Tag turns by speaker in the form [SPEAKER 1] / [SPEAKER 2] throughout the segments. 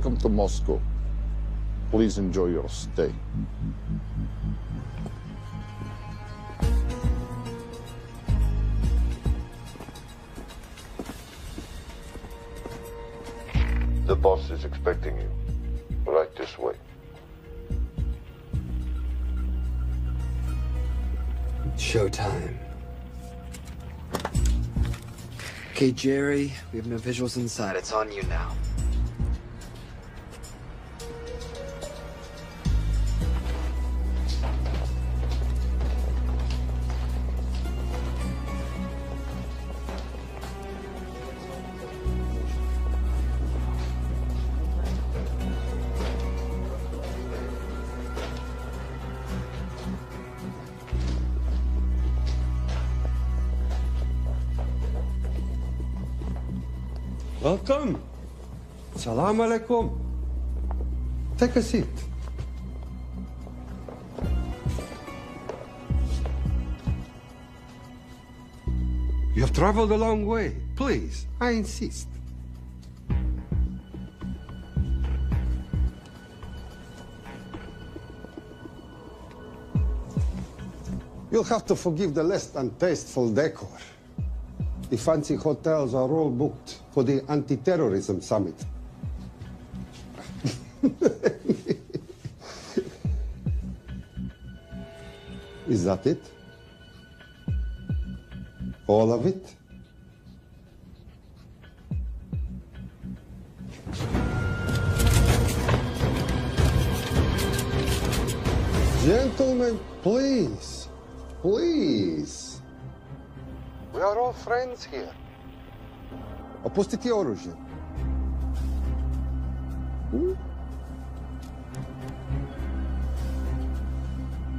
[SPEAKER 1] Welcome to Moscow. Please enjoy your stay.
[SPEAKER 2] The boss is expecting you. Right this way.
[SPEAKER 3] Showtime. Okay, Jerry, we have no visuals inside. It's on you now.
[SPEAKER 4] Welcome. Salam alaikum. Take a seat. You have traveled a long way. Please, I insist. You'll have to forgive the less than tasteful decor. The fancy hotels are all booked for the anti-terrorism summit. Is that it? All of it? Gentlemen, please, please. We are all friends here. Opustite oružje.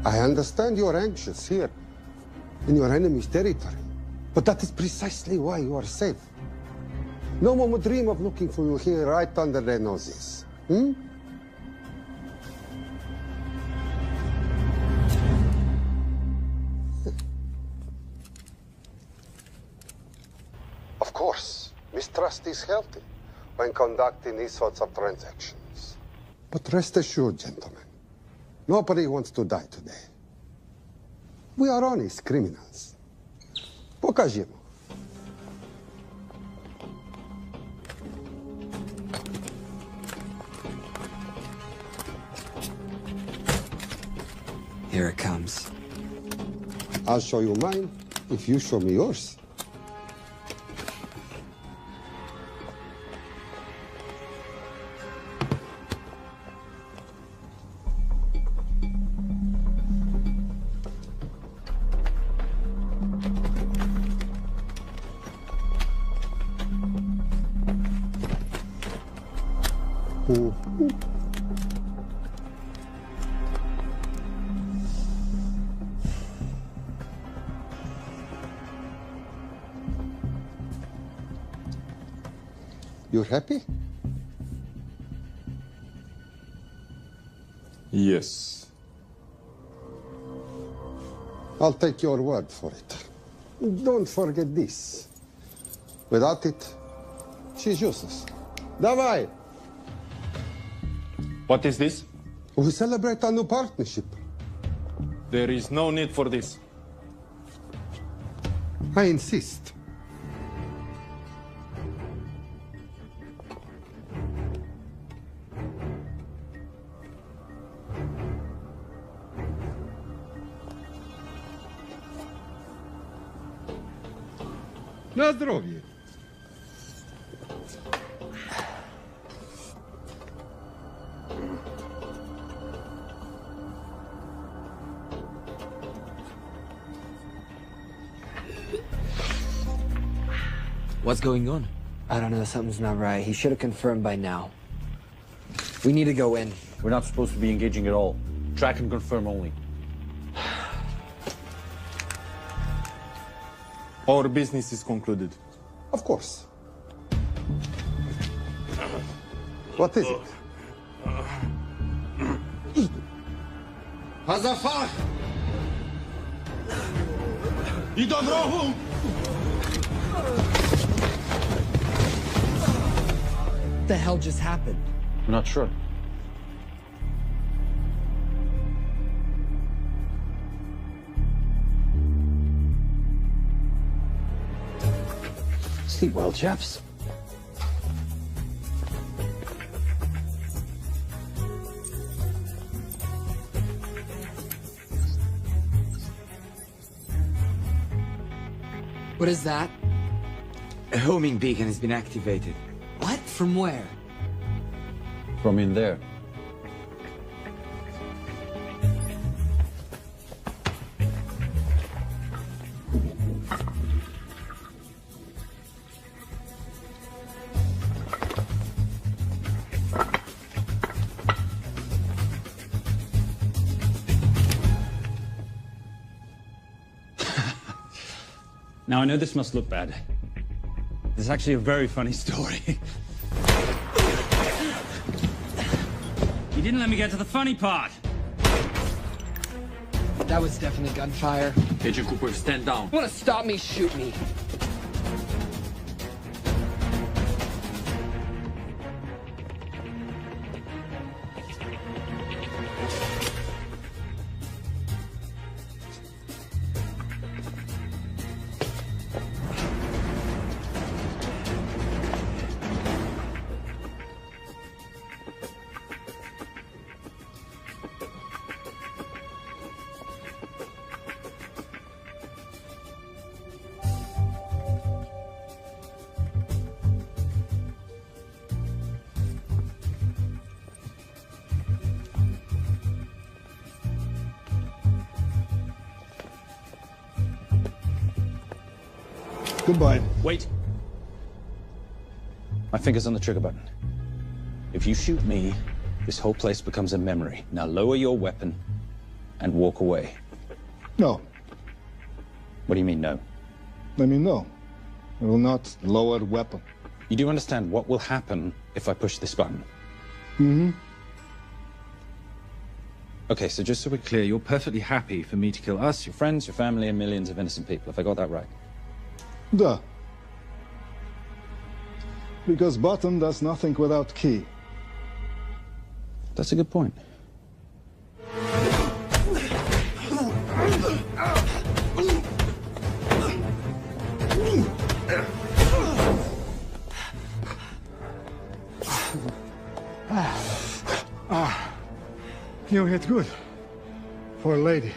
[SPEAKER 4] I understand you're anxious here in your enemy's territory, but that is precisely why you are safe. No one would dream of looking for you here right under their noses. Of course, mistrust is healthy when conducting these sorts of transactions. But rest assured, gentlemen, nobody wants to die today. We are honest criminals. Pokażemy.
[SPEAKER 3] Here it comes.
[SPEAKER 4] I'll show you mine if you show me yours. You're happy?
[SPEAKER 1] Yes.
[SPEAKER 4] I'll take your word for it. Don't forget this. Without it, she's useless. Давай!
[SPEAKER 5] What is this?
[SPEAKER 4] We celebrate our new partnership.
[SPEAKER 5] There is no need for this.
[SPEAKER 4] I insist. Na zdrowie.
[SPEAKER 3] What's going on? I don't know, something's not right. He should have confirmed by now. We need to go in.
[SPEAKER 5] We're not supposed to be engaging at all. Track and confirm only. Our business is concluded.
[SPEAKER 4] Of course. What is it?
[SPEAKER 6] Hazafar! I do drogu!
[SPEAKER 3] What the hell just happened?
[SPEAKER 5] I'm not sure.
[SPEAKER 3] Sleep well, chaps. What is that? A homing beacon has been activated. What? From where?
[SPEAKER 5] From in there.
[SPEAKER 7] Now, I know this must look bad. This is actually a very funny story. You didn't let me get to the funny part.
[SPEAKER 3] That was definitely gunfire.
[SPEAKER 7] Agent Cooper, stand down.
[SPEAKER 3] Want to stop me, shoot me.
[SPEAKER 6] Goodbye.
[SPEAKER 5] Wait. My finger's on the trigger button. If you shoot me, this whole place becomes a memory. Now lower your weapon and walk away.
[SPEAKER 6] No.
[SPEAKER 5] What do you mean, no?
[SPEAKER 6] Let me know. I will not lower weapon.
[SPEAKER 5] You do understand what will happen if I push this button?
[SPEAKER 6] Mm-hmm.
[SPEAKER 5] Okay, so just so we're clear, you're perfectly happy for me to kill us, your friends, your family, and millions of innocent people. Have I got that right?
[SPEAKER 6] Duh. Because button does nothing without key.
[SPEAKER 5] That's a good point.
[SPEAKER 6] You hit good. For a lady.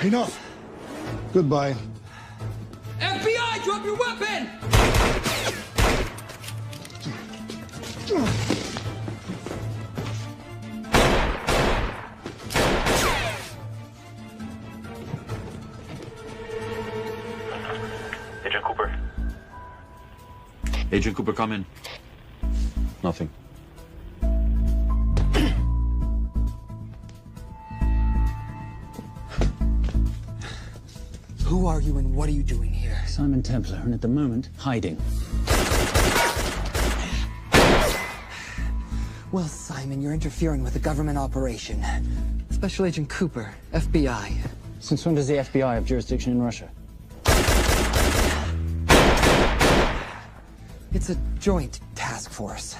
[SPEAKER 6] Enough. Goodbye.
[SPEAKER 3] FBI, drop your weapon!
[SPEAKER 2] Agent Cooper.
[SPEAKER 7] Agent Cooper, come in.
[SPEAKER 5] Nothing.
[SPEAKER 3] Who are you and what are you doing here?
[SPEAKER 5] Simon Templar, and at the moment, hiding.
[SPEAKER 3] Well, Simon, you're interfering with a government operation. Special Agent Cooper, FBI.
[SPEAKER 5] Since when does the FBI have jurisdiction in Russia?
[SPEAKER 3] It's a joint task force.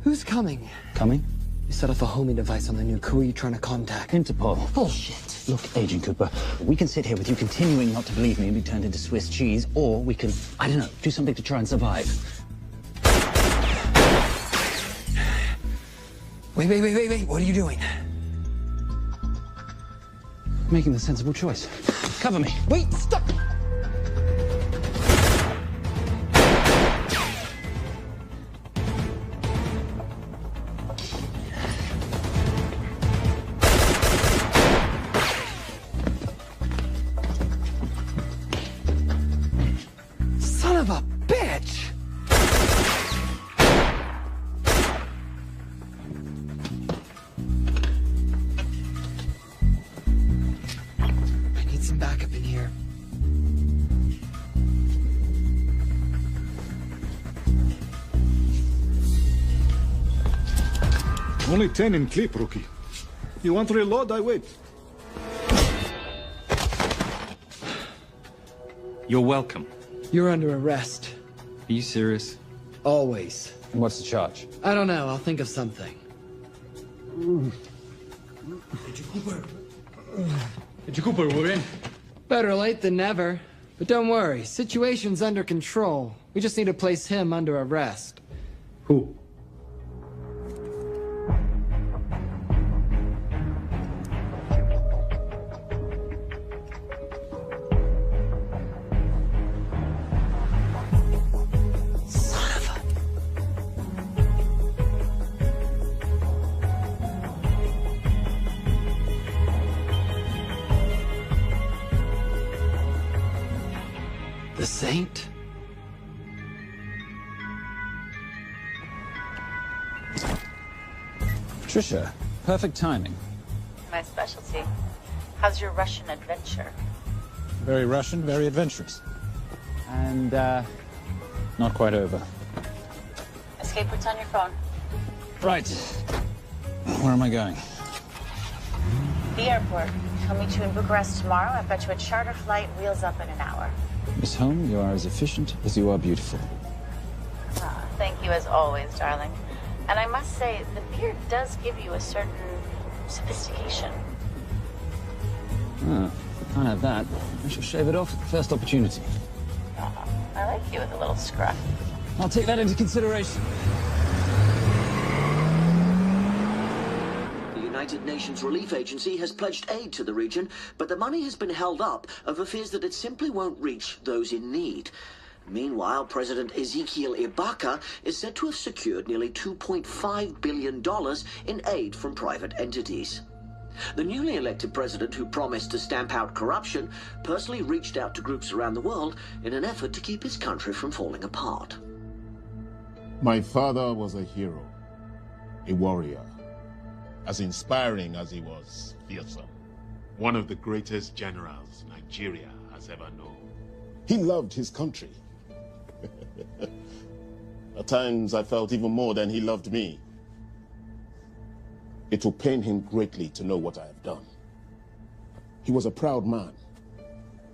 [SPEAKER 3] Who's coming?
[SPEAKER 5] Coming?
[SPEAKER 3] You set off a homing device on the nuke. Who are you trying to contact?
[SPEAKER 5] Interpol.
[SPEAKER 3] Bullshit.
[SPEAKER 8] Look, Agent Cooper, we can sit here with you continuing not to believe me and be turned into Swiss cheese, or we can, I don't know, do something to try and survive.
[SPEAKER 3] Wait. What are you doing?
[SPEAKER 8] Making the sensible choice. Cover me.
[SPEAKER 3] Wait, stop! Son of a bitch! I need some backup in here.
[SPEAKER 6] Only 10 in clip, rookie. You want to reload? I wait.
[SPEAKER 7] You're welcome.
[SPEAKER 3] You're under arrest.
[SPEAKER 7] Are you serious?
[SPEAKER 3] Always.
[SPEAKER 5] And what's the charge?
[SPEAKER 3] I don't know. I'll think of something.
[SPEAKER 6] Cooper, we're in.
[SPEAKER 3] Better late than never. But don't worry. Situation's under control. We just need to place him under arrest.
[SPEAKER 6] Who?
[SPEAKER 3] The Saint?
[SPEAKER 5] Patricia, perfect timing.
[SPEAKER 9] My specialty. How's your Russian adventure?
[SPEAKER 5] Very Russian, very adventurous. And, not quite over.
[SPEAKER 9] Escape routes on your phone.
[SPEAKER 5] Right. Where am I going?
[SPEAKER 9] The airport. I'll meet you in Bucharest tomorrow. I've got you a charter flight, wheels up in an hour.
[SPEAKER 5] Miss Holm, you are as efficient as you are beautiful.
[SPEAKER 9] Ah, thank you as always, darling. And I must say, the beard does give you a certain sophistication.
[SPEAKER 5] Ah, can't have that. I shall shave it off at the first opportunity.
[SPEAKER 9] I like you with a little scruff.
[SPEAKER 5] I'll take that into consideration.
[SPEAKER 10] The United Nations Relief Agency has pledged aid to the region, but the money has been held up over fears that it simply won't reach those in need. Meanwhile, President Ezekiel Ibaka is said to have secured nearly $2.5 billion in aid from private entities. The newly elected president, who promised to stamp out corruption, personally reached out to groups around the world in an effort to keep his country from falling apart.
[SPEAKER 1] My father was a hero, a warrior, as inspiring as he was fearsome.
[SPEAKER 11] One of the greatest generals Nigeria has ever known.
[SPEAKER 1] He loved his country. At times I felt even more than he loved me. It will pain him greatly to know what I have done. He was a proud man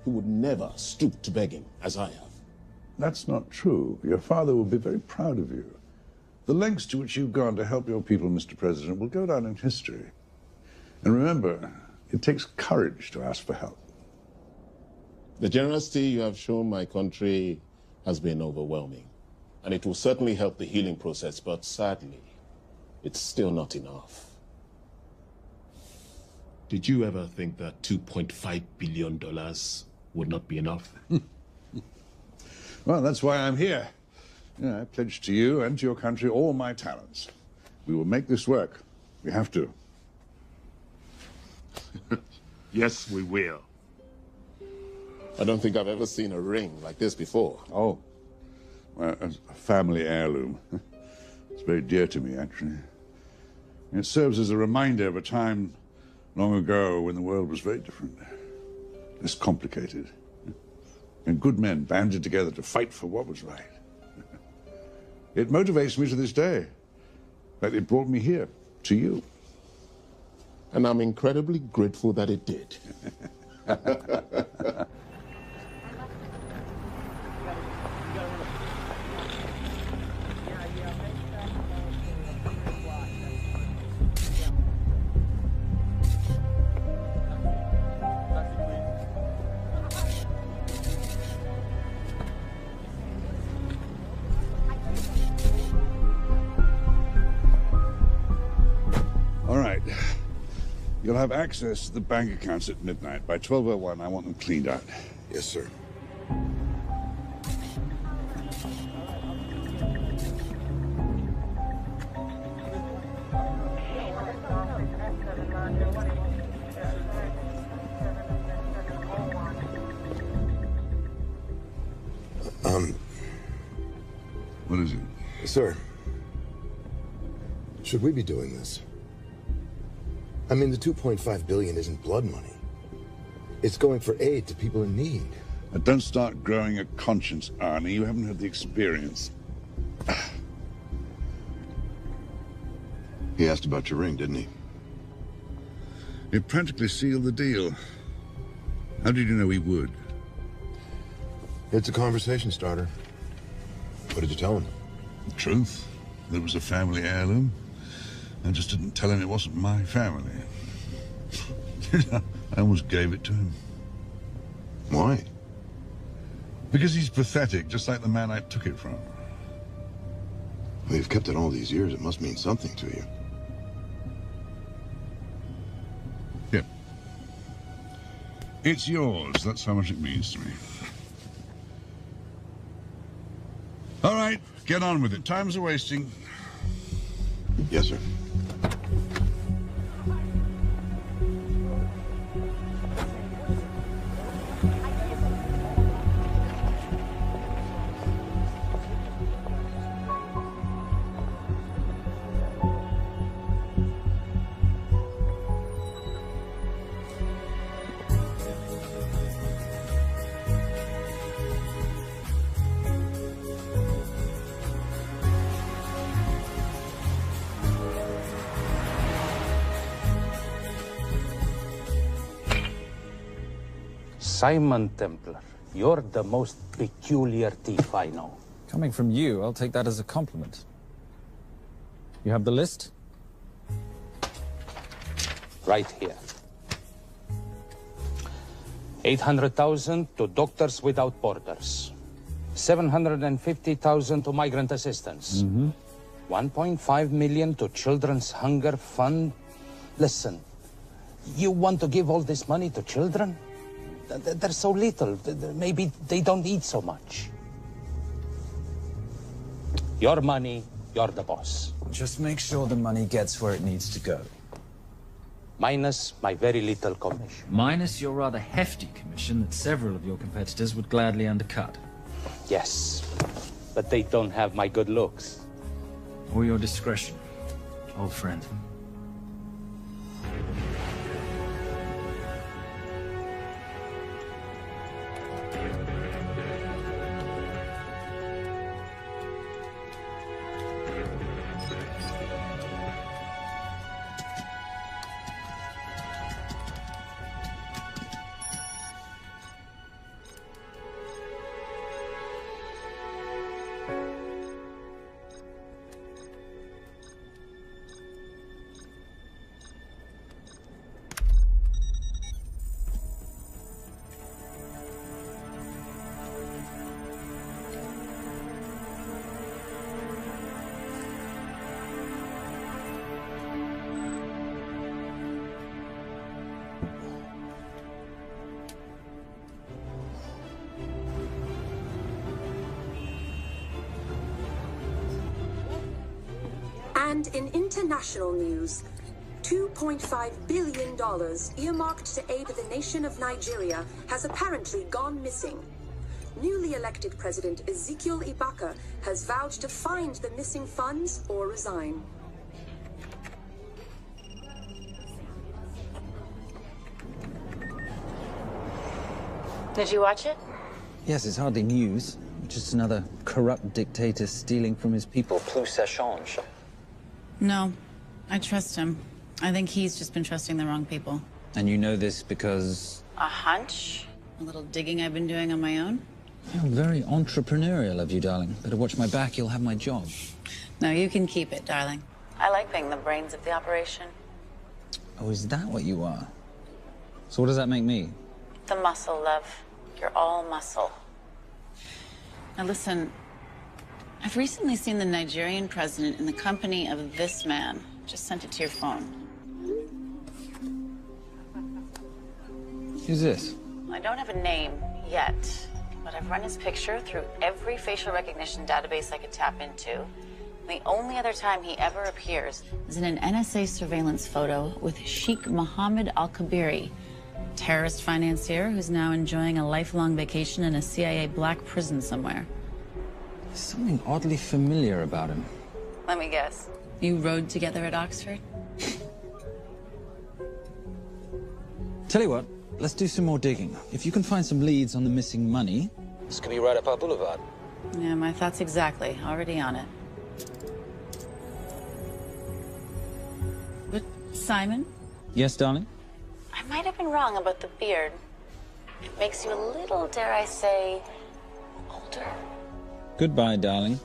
[SPEAKER 1] who would never stoop to begging as I have.
[SPEAKER 12] That's not true. Your father will be very proud of you. The lengths to which you've gone to help your people, Mr. President, will go down in history. And remember, it takes courage to ask for help.
[SPEAKER 1] The generosity you have shown my country has been overwhelming, and it will certainly help the healing process, but sadly, it's still not enough.
[SPEAKER 11] Did you ever think that $2.5 billion would not be enough?
[SPEAKER 12] Well, that's why I'm here. I pledge to you and to your country all my talents. We will make this work. We have to.
[SPEAKER 11] Yes, we will.
[SPEAKER 1] I don't think I've ever seen a ring like this before.
[SPEAKER 12] Oh, well, a family heirloom. It's very dear to me, actually. It serves as a reminder of a time long ago when the world was very different, less complicated, and good men banded together to fight for what was right. It motivates me to this day. In fact, it brought me here, to you.
[SPEAKER 1] And I'm incredibly grateful that it did.
[SPEAKER 12] You'll have access to the bank accounts at midnight. By 12:01, I want them cleaned out.
[SPEAKER 4] Yes, sir.
[SPEAKER 12] What is it?
[SPEAKER 4] Sir, should we be doing this? I mean, the $2.5 billion isn't blood money. It's going for aid to people in need.
[SPEAKER 12] Don't start growing a conscience, Arnie. You haven't had the experience.
[SPEAKER 13] He asked about your ring, didn't he?
[SPEAKER 12] It practically sealed the deal. How did you know he would?
[SPEAKER 13] It's a conversation starter. What did you tell him?
[SPEAKER 12] The truth. That it was a family heirloom. I just didn't tell him it wasn't my family. I almost gave it to him.
[SPEAKER 13] Why?
[SPEAKER 12] Because he's pathetic, just like the man I took it from.
[SPEAKER 13] Well, you've kept it all these years. It must mean something to you.
[SPEAKER 12] Yep. It's yours. That's how much it means to me. All right, get on with it. Time's a-wasting.
[SPEAKER 13] Yes, sir.
[SPEAKER 5] Simon Templar, you're the most peculiar thief I know.
[SPEAKER 7] Coming from you, I'll take that as a compliment. You have the list?
[SPEAKER 5] Right here. 800,000 to Doctors Without Borders. 750,000 to migrant assistance. 1.5 million to Children's Hunger Fund. Listen, you want to give all this money to children? They're so little. Maybe they don't eat so much. Your money, you're the boss.
[SPEAKER 7] Just make sure the money gets where it needs to go.
[SPEAKER 5] Minus my very little commission.
[SPEAKER 7] Minus your rather hefty commission that several of your competitors would gladly undercut.
[SPEAKER 5] Yes, but they don't have my good looks.
[SPEAKER 7] Or your discretion, old friend.
[SPEAKER 14] And in international news, $2.5 billion earmarked to aid the nation of Nigeria has apparently gone missing. Newly elected President Ezekiel Ibaka has vowed to find the missing funds or resign.
[SPEAKER 9] Did you watch it?
[SPEAKER 8] Yes, it's hardly news. Just another corrupt dictator stealing from his people. Plus ça change.
[SPEAKER 15] No, I trust him. I think he's just been trusting the wrong people.
[SPEAKER 8] And you know this because...
[SPEAKER 15] A hunch? A little digging I've been doing on my own?
[SPEAKER 8] You're very entrepreneurial of you, darling. Better watch my back, you'll have my job.
[SPEAKER 15] No, you can keep it, darling.
[SPEAKER 9] I like being the brains of the operation.
[SPEAKER 8] Oh, is that what you are? So what does that make me?
[SPEAKER 9] The muscle, love. You're all muscle.
[SPEAKER 15] Now listen, I've recently seen the Nigerian president in the company of this man. Just sent it to your phone.
[SPEAKER 8] Who's this?
[SPEAKER 9] I don't have a name yet, but I've run his picture through every facial recognition database I could tap into. The only other time he ever appears
[SPEAKER 15] is in an NSA surveillance photo with Sheikh Mohammed Al-Kabiri, terrorist financier who's now enjoying a lifelong vacation in a CIA black prison somewhere.
[SPEAKER 8] There's something oddly familiar about him.
[SPEAKER 9] Let me guess.
[SPEAKER 15] You rode together at Oxford?
[SPEAKER 8] Tell you what, let's do some more digging. If you can find some leads on the missing money, this could be right up our boulevard.
[SPEAKER 15] Yeah, my thoughts exactly. Already on it. Simon?
[SPEAKER 8] Yes, darling?
[SPEAKER 9] I might have been wrong about the beard. It makes you a little, dare I say, older.
[SPEAKER 8] Goodbye, darling.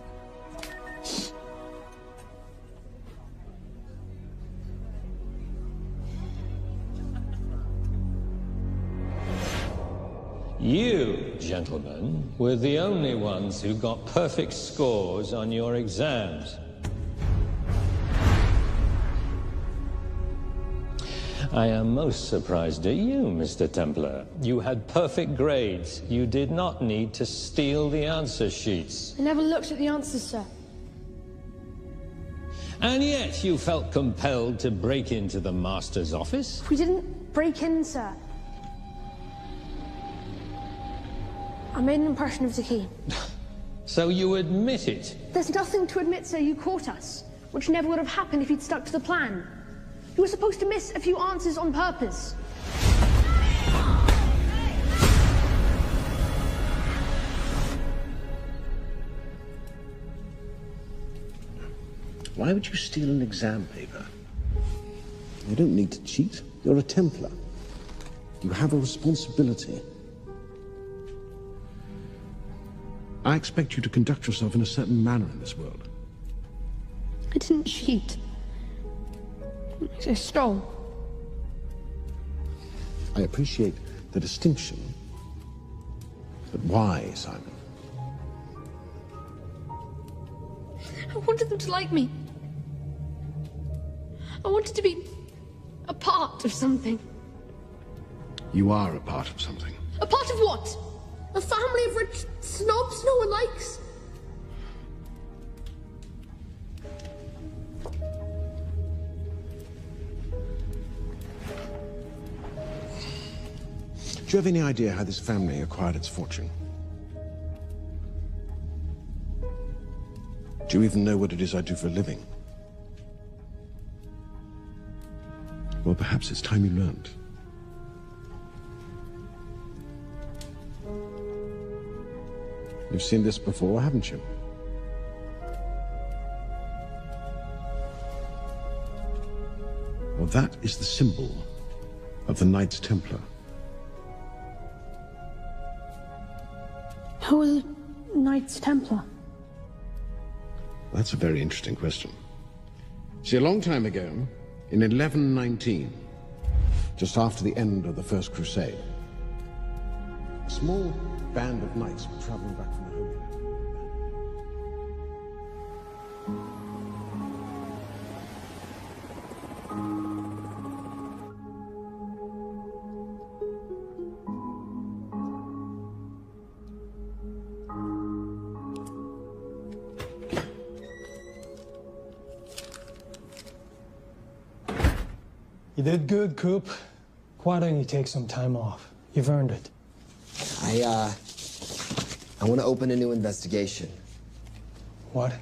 [SPEAKER 16] You, gentlemen, were the only ones who got perfect scores on your exams. I am most surprised at you, Mr. Templar. You had perfect grades. You did not need to steal the answer sheets.
[SPEAKER 17] I never looked at the answers, sir.
[SPEAKER 16] And yet you felt compelled to break into the master's office?
[SPEAKER 17] We didn't break in, sir. I made an impression of the key.
[SPEAKER 16] So you admit it?
[SPEAKER 17] There's nothing to admit, sir. You caught us, which never would have happened if you'd stuck to the plan. You were supposed to miss a few answers on purpose.
[SPEAKER 18] Why would you steal an exam paper? You don't need to cheat. You're a Templar. You have a responsibility. I expect you to conduct yourself in a certain manner in this world.
[SPEAKER 17] I didn't cheat. I stole.
[SPEAKER 18] I appreciate the distinction. But why, Simon?
[SPEAKER 17] I wanted them to like me. I wanted to be a part of something.
[SPEAKER 18] You are a part of something.
[SPEAKER 17] A part of what? A family of rich snobs no one likes?
[SPEAKER 18] Do you have any idea how this family acquired its fortune? Do you even know what it is I do for a living? Well, perhaps it's time you learned. You've seen this before, haven't you? Well, that is the symbol of the Knights Templar.
[SPEAKER 17] Who are the Knights Templar?
[SPEAKER 18] That's a very interesting question. See, a long time ago, in 1119, just after the end of the First Crusade, a small band of knights were traveling back from the Holy Land.
[SPEAKER 19] You did good, Coop. Why don't you take some time off? You've earned it.
[SPEAKER 3] I want to open a new investigation.
[SPEAKER 19] What?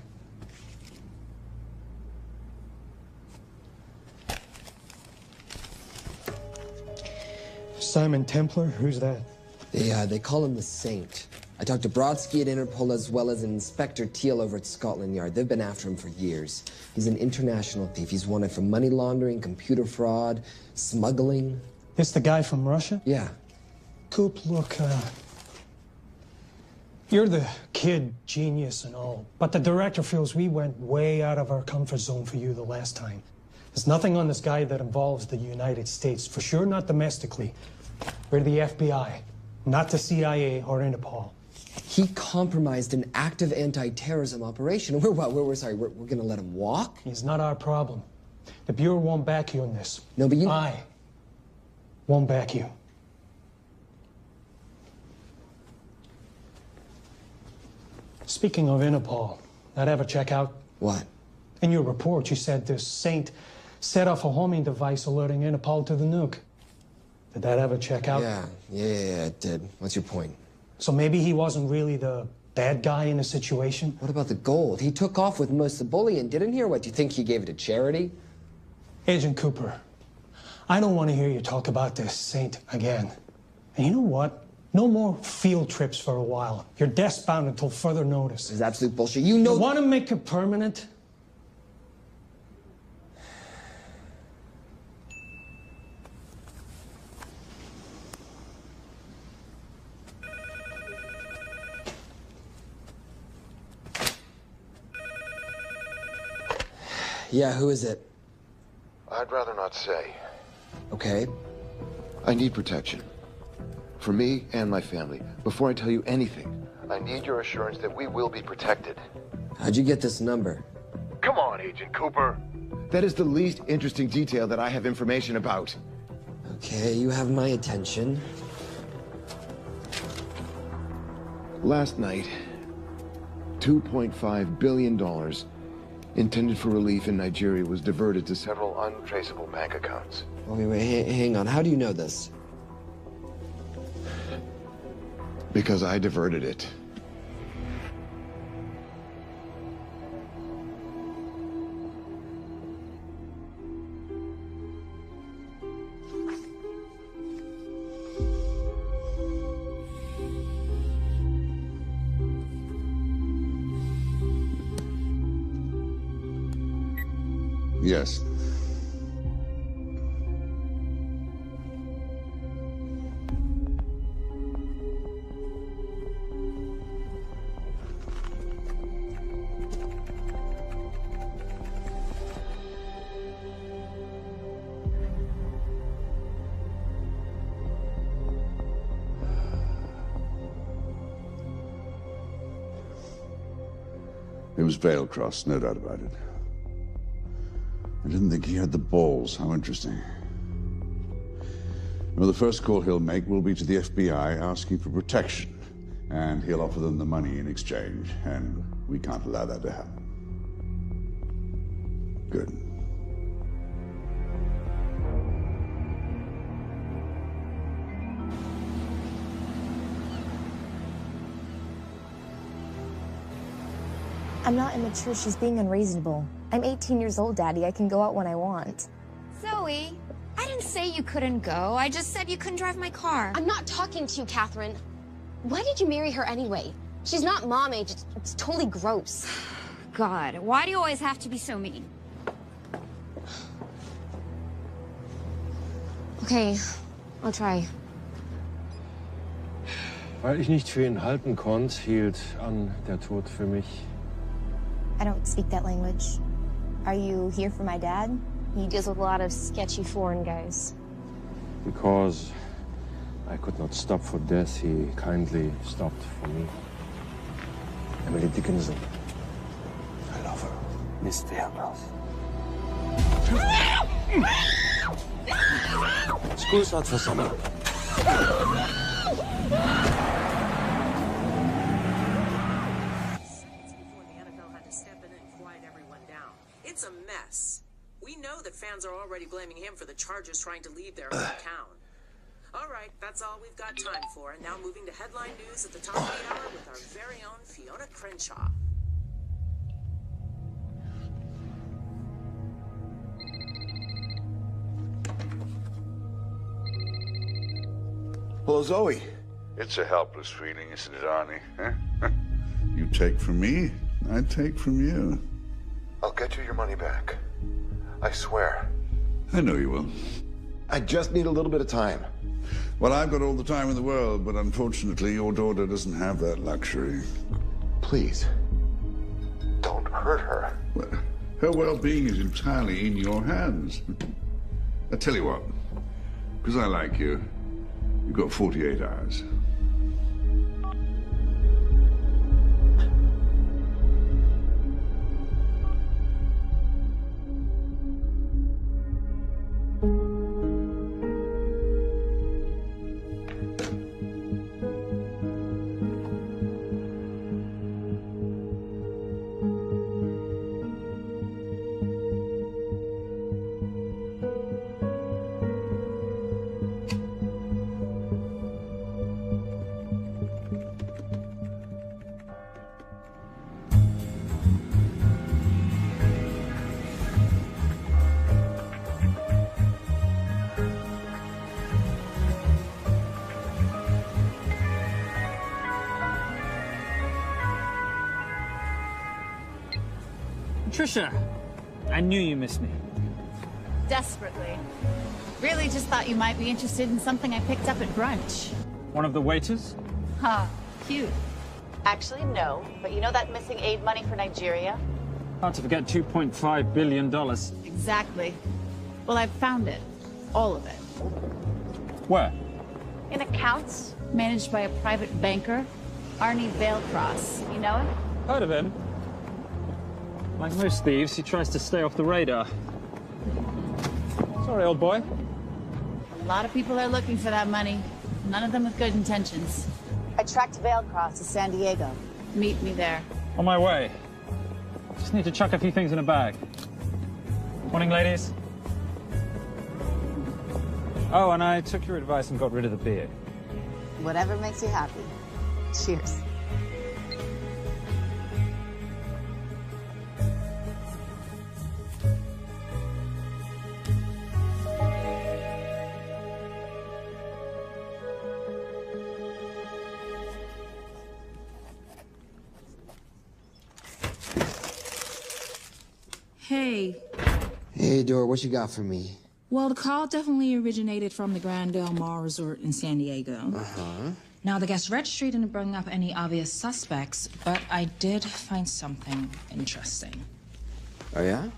[SPEAKER 19] Simon Templar? Who's that?
[SPEAKER 3] They call him the Saint. I talked to Brodsky at Interpol as well as Inspector Teal over at Scotland Yard. They've been after him for years. He's an international thief. He's wanted for money laundering, computer fraud, smuggling.
[SPEAKER 19] This the guy from Russia?
[SPEAKER 3] Yeah.
[SPEAKER 19] Coop, look, you're the kid genius and all, but the director feels we went way out of our comfort zone for you the last time. There's nothing on this guy that involves the United States, for sure not domestically. We're the FBI, not the CIA or Interpol.
[SPEAKER 3] He compromised an active anti-terrorism operation. We're gonna let him walk?
[SPEAKER 19] It's not our problem. The Bureau won't back you in this.
[SPEAKER 3] No, but you...
[SPEAKER 19] I won't back you. Speaking of Interpol, that ever check out?
[SPEAKER 3] What?
[SPEAKER 19] In your report, you said this Saint set off a homing device alerting Interpol to the nuke. Did that ever check out?
[SPEAKER 3] Yeah, it did. What's your point?
[SPEAKER 19] So maybe he wasn't really the bad guy in the situation?
[SPEAKER 3] What about the gold? He took off with most of the bullion, didn't he? Or what, do you think he gave it to charity?
[SPEAKER 19] Agent Cooper, I don't want to hear you talk about this Saint again. And you know what? No more field trips for a while. You're desk-bound until further notice.
[SPEAKER 3] This is absolute bullshit. You know...
[SPEAKER 19] You want to make it permanent?
[SPEAKER 3] Yeah, who is it?
[SPEAKER 13] I'd rather not say.
[SPEAKER 3] Okay.
[SPEAKER 13] I need protection. For me and my family. Before I tell you anything, I need your assurance that we will be protected.
[SPEAKER 3] How'd you get this number?
[SPEAKER 13] Come on, Agent Cooper. That is the least interesting detail that I have information about.
[SPEAKER 3] Okay, you have my attention.
[SPEAKER 13] Last night, $2.5 billion intended for relief in Nigeria was diverted to several untraceable bank accounts.
[SPEAKER 3] Wait, hang on. How do you know this?
[SPEAKER 13] Because I diverted it.
[SPEAKER 12] Yes. It was Veilcross, no doubt about it. I didn't think he had the balls. How interesting. Well, the first call he'll make will be to the FBI asking for protection. And he'll offer them the money in exchange. And we can't allow that to happen. Good.
[SPEAKER 20] I'm not immature. She's being unreasonable. I'm 18 years old, Daddy. I can go out when I want.
[SPEAKER 21] Zoe, I didn't say you couldn't go. I just said you couldn't drive my car.
[SPEAKER 22] I'm not talking to you, Catherine. Why did you marry her anyway? She's not mom age. It's totally gross.
[SPEAKER 21] God, why do you always have to be so mean?
[SPEAKER 22] Okay, I'll try.
[SPEAKER 23] Weil ich nicht für ihn halten konnte, hielt an der Tod für mich.
[SPEAKER 20] I don't speak that language. Are you here for my dad?
[SPEAKER 22] He deals with a lot of sketchy foreign guys.
[SPEAKER 23] Because I could not stop for death, he kindly stopped for me. Emily Dickinson. I love her. Miss Fairmouth. School's out for summer.
[SPEAKER 24] It's a mess. We know that fans are already blaming him for the Chargers trying to leave their hometown. All right, that's all we've got time for. And now moving to headline news at the top of the hour with our very own Fiona Crenshaw.
[SPEAKER 13] Hello, Zoe.
[SPEAKER 12] It's a helpless feeling, isn't it, Arnie? Huh? You take from me, I take from you.
[SPEAKER 13] I'll get you your money back. I swear.
[SPEAKER 12] I know you will.
[SPEAKER 13] I just need a little bit of time.
[SPEAKER 12] Well, I've got all the time in the world, but unfortunately, your daughter doesn't have that luxury.
[SPEAKER 13] Please, don't hurt her.
[SPEAKER 12] Well, her well-being is entirely in your hands. I tell you what, because I like you, you've got 48 hours.
[SPEAKER 7] Trisha, I knew you missed me.
[SPEAKER 15] Desperately. Really just thought you might be interested in something I picked up at brunch.
[SPEAKER 7] One of the waiters?
[SPEAKER 15] Ha, cute.
[SPEAKER 9] Actually, no. But you know that missing aid money for Nigeria?
[SPEAKER 7] Hard to forget $2.5 billion.
[SPEAKER 15] Exactly. Well, I've found it. All of it.
[SPEAKER 7] Where?
[SPEAKER 15] In accounts managed by a private banker, Arnie Vailcross. You know him?
[SPEAKER 7] Heard of him. Like most thieves, he tries to stay off the radar. Sorry, old boy.
[SPEAKER 15] A lot of people are looking for that money. None of them with good intentions. I tracked Vailcross to San Diego. Meet me there.
[SPEAKER 7] On my way. Just need to chuck a few things in a bag. Morning, ladies. Oh, and I took your advice and got rid of the beer.
[SPEAKER 9] Whatever makes you happy. Cheers.
[SPEAKER 2] Hey.
[SPEAKER 3] Hey, Dora, what you got for me?
[SPEAKER 2] Well, the call definitely originated from the Grand Del Mar Resort in San Diego.
[SPEAKER 3] Uh-huh.
[SPEAKER 2] Now, the guest registry didn't bring up any obvious suspects, but I did find something interesting.
[SPEAKER 3] Oh, yeah?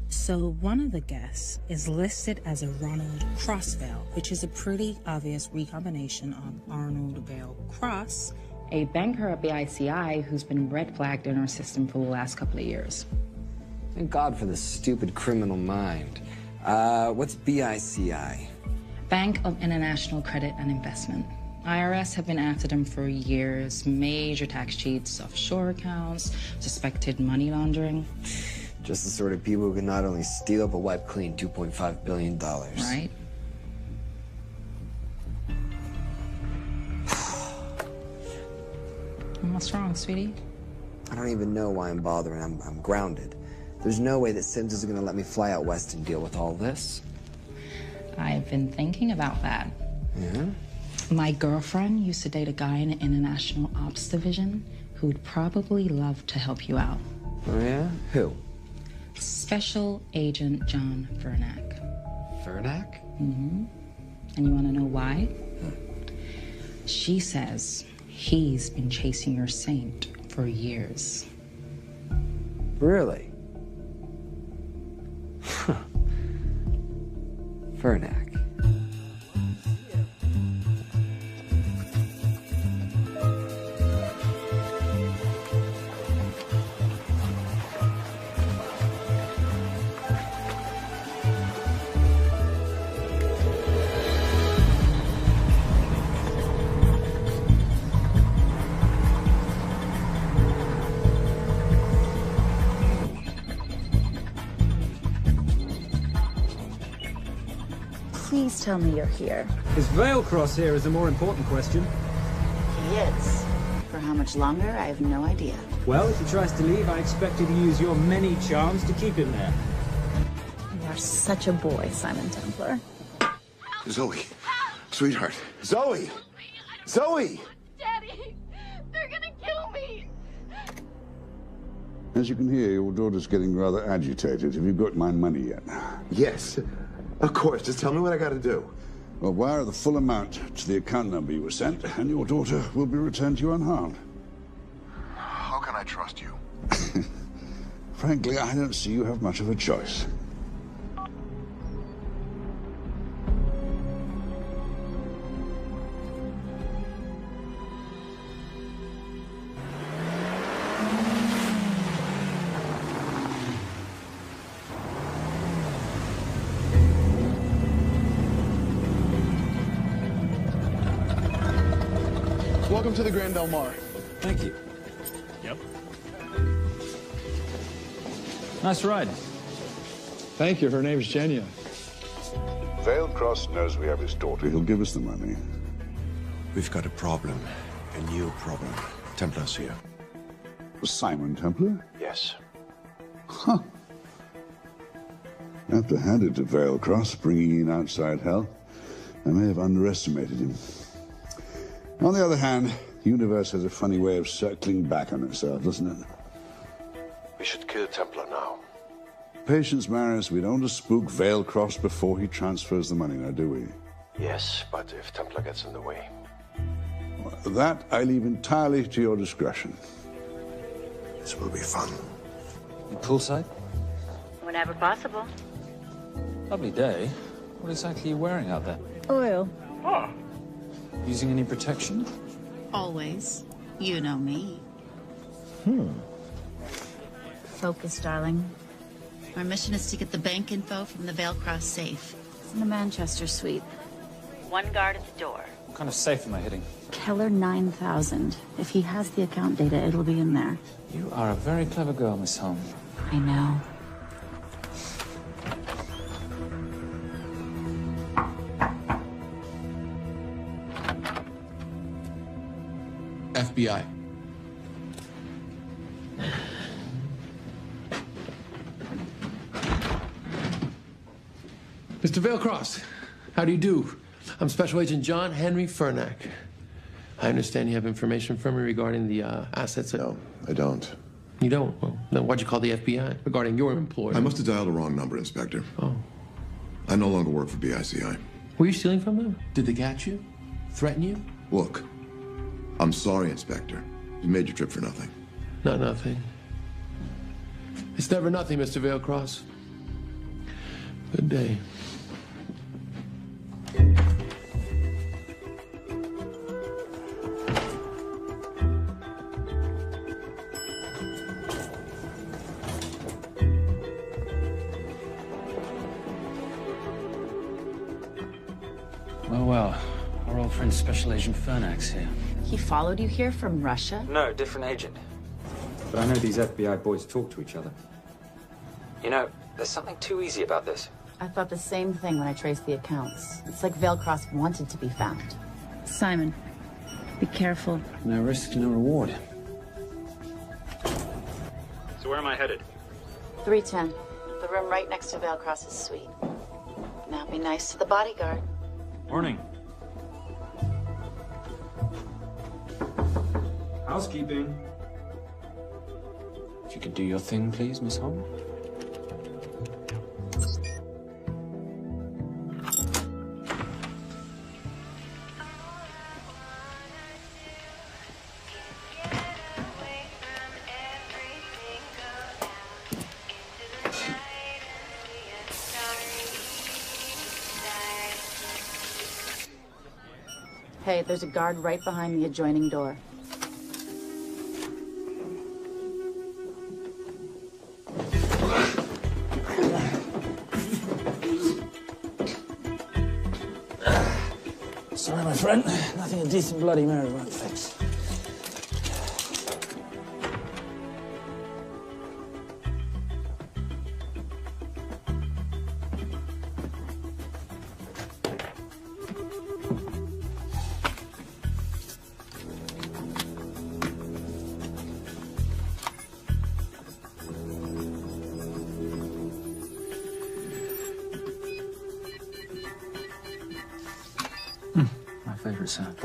[SPEAKER 2] So one of the guests is listed as a Ronald Crossvale, which is a pretty obvious recombination of Arnold Vale Cross, a banker at BICI who's been red flagged in our system for the last couple of years.
[SPEAKER 3] Thank God for this stupid criminal mind. What's BICI?
[SPEAKER 2] Bank of International Credit and Investment. IRS have been after them for years. Major tax cheats, offshore accounts, suspected money laundering.
[SPEAKER 3] Just the sort of people who can not only steal but wipe clean $2.5 billion.
[SPEAKER 2] Right? What's wrong, sweetie?
[SPEAKER 3] I don't even know why I'm bothering. I'm grounded. There's no way that Sims is gonna let me fly out west and deal with all this.
[SPEAKER 2] I've been thinking about that.
[SPEAKER 3] Yeah?
[SPEAKER 2] My girlfriend used to date a guy in the International Ops Division who'd probably love to help you out.
[SPEAKER 3] Oh, yeah? Who?
[SPEAKER 2] Special Agent John Vernack.
[SPEAKER 3] Vernack?
[SPEAKER 2] Mm-hmm. And you want to know why? She says he's been chasing your saint for years.
[SPEAKER 3] Really? Vernack.
[SPEAKER 2] Please tell me you're here.
[SPEAKER 7] Is Vailcross here is a more important question.
[SPEAKER 2] He is. For how much longer, I have no idea.
[SPEAKER 7] Well, if he tries to leave, I expect you to use your many charms to keep him there.
[SPEAKER 2] You are such a boy, Simon Templar.
[SPEAKER 13] Zoe. Sweetheart. Zoe! Zoe!
[SPEAKER 21] Daddy, they're gonna kill me.
[SPEAKER 12] As you can hear, your daughter's getting rather agitated. Have you got my money yet?
[SPEAKER 13] Yes. Of course. Just tell me what I gotta do.
[SPEAKER 12] Well, wire the full amount to the account number you were sent, and your daughter will be returned to you unharmed.
[SPEAKER 13] How can I trust you?
[SPEAKER 12] Frankly, I don't see you have much of a choice.
[SPEAKER 6] Welcome to the Grand Del Mar.
[SPEAKER 7] Thank you. Yep. Nice ride.
[SPEAKER 6] Thank you. Her name's Genya.
[SPEAKER 12] Vailcross knows we have his daughter. He'll give us the money.
[SPEAKER 13] We've got a problem. A new problem. Templar's here.
[SPEAKER 12] Simon Templar?
[SPEAKER 13] Yes.
[SPEAKER 12] Huh. I have to hand it to Vailcross, bringing in outside help. I may have underestimated him. On the other hand, the universe has a funny way of circling back on itself, doesn't it?
[SPEAKER 13] We should kill Templar now.
[SPEAKER 12] Patience, Maris. We don't want to spook Vailcross before he transfers the money, now, do we?
[SPEAKER 13] Yes, but if Templar gets in the way...
[SPEAKER 12] That I leave entirely to your discretion.
[SPEAKER 13] This will be fun.
[SPEAKER 8] You poolside?
[SPEAKER 15] Whenever possible.
[SPEAKER 8] Lovely day. What exactly are you wearing out there?
[SPEAKER 15] Oil.
[SPEAKER 8] Using any protection?
[SPEAKER 15] Always. You know me. Focus, darling. Our mission is to get the bank info from the Vale Cross safe. It's in the Manchester suite. One guard at the door.
[SPEAKER 8] What kind of safe am I hitting?
[SPEAKER 15] Keller 9000. If he has the account data, it'll be in there.
[SPEAKER 8] You are a very clever girl, Miss Holmes.
[SPEAKER 15] I know.
[SPEAKER 18] FBI.
[SPEAKER 1] Mr. Vailcross, how do you do? I'm Special Agent John Henry Fernack. I understand you have information from me regarding the assets.
[SPEAKER 13] No, I don't.
[SPEAKER 1] You don't? Well, then why'd you call the FBI regarding your employer?
[SPEAKER 13] I must have dialed the wrong number, Inspector.
[SPEAKER 1] Oh.
[SPEAKER 13] I no longer work for BICI.
[SPEAKER 1] Were you stealing from them? Did they catch you? Threaten you?
[SPEAKER 13] Look, I'm sorry, Inspector. You made your trip for nothing.
[SPEAKER 1] Not nothing. It's never nothing, Mr. Vailcross. Good day.
[SPEAKER 8] Well, our old friend Special Agent Fernack's here.
[SPEAKER 15] He followed you here from Russia?
[SPEAKER 8] No, different agent. But I know these FBI boys talk to each other. You know, there's something too easy about this.
[SPEAKER 15] I thought the same thing when I traced the accounts. It's like Vailcross wanted to be found. Simon, be careful.
[SPEAKER 8] No risk, no reward.
[SPEAKER 7] So where am I headed?
[SPEAKER 15] 310. The room right next to Vailcross's suite. Now be nice to the bodyguard.
[SPEAKER 7] Morning. Housekeeping.
[SPEAKER 8] If you could do your thing, please, Miss Holmes.
[SPEAKER 15] Hey, there's a guard right behind the adjoining door.
[SPEAKER 8] Sorry, my friend. Nothing a decent Bloody Mary won't fix. Favorite sound.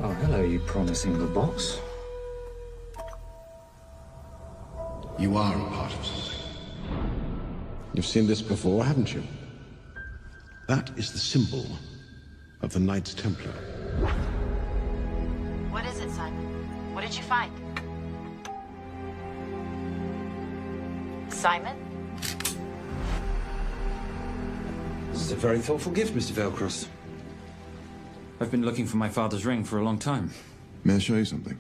[SPEAKER 8] Oh, hello, you promising little box.
[SPEAKER 18] You are a part of something. You've seen this before, haven't you? That is the symbol of the Knights Templar.
[SPEAKER 15] What is it, Simon? What did you find? Simon?
[SPEAKER 8] This is a very thoughtful gift, Mr. Vailcross. I've been looking for my father's ring for a long time.
[SPEAKER 13] May I show you something?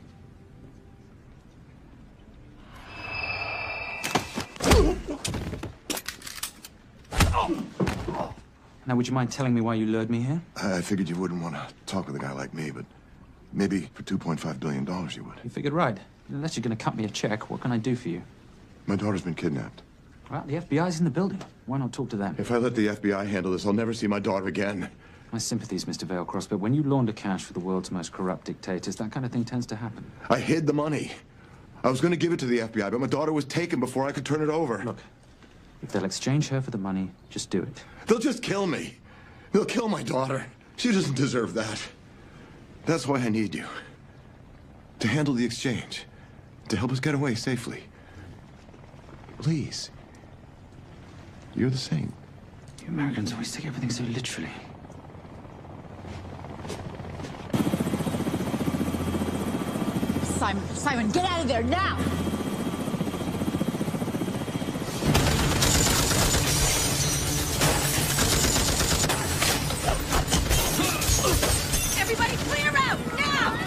[SPEAKER 8] Now, would you mind telling me why you lured me here?
[SPEAKER 13] I figured you wouldn't want to talk with a guy like me, but maybe for $2.5 billion you would.
[SPEAKER 8] You figured right. Unless you're going to cut me a check, what can I do for you?
[SPEAKER 13] My daughter's been kidnapped.
[SPEAKER 8] Well, the FBI's in the building. Why not talk to them?
[SPEAKER 13] If I let the FBI handle this, I'll never see my daughter again.
[SPEAKER 8] My sympathies, Mr. Vailcross, but when you launder cash for the world's most corrupt dictators, that kind of thing tends to happen.
[SPEAKER 13] I hid the money. I was going to give it to the FBI, but my daughter was taken before I could turn it over.
[SPEAKER 8] Look, if they'll exchange her for the money, just do it.
[SPEAKER 13] They'll just kill me. They'll kill my daughter. She doesn't deserve that. That's why I need you. To handle the exchange. To help us get away safely. Please. You're the saint.
[SPEAKER 8] You Americans always take everything so literally.
[SPEAKER 15] Simon. Simon, get out of there now! Everybody clear out, now!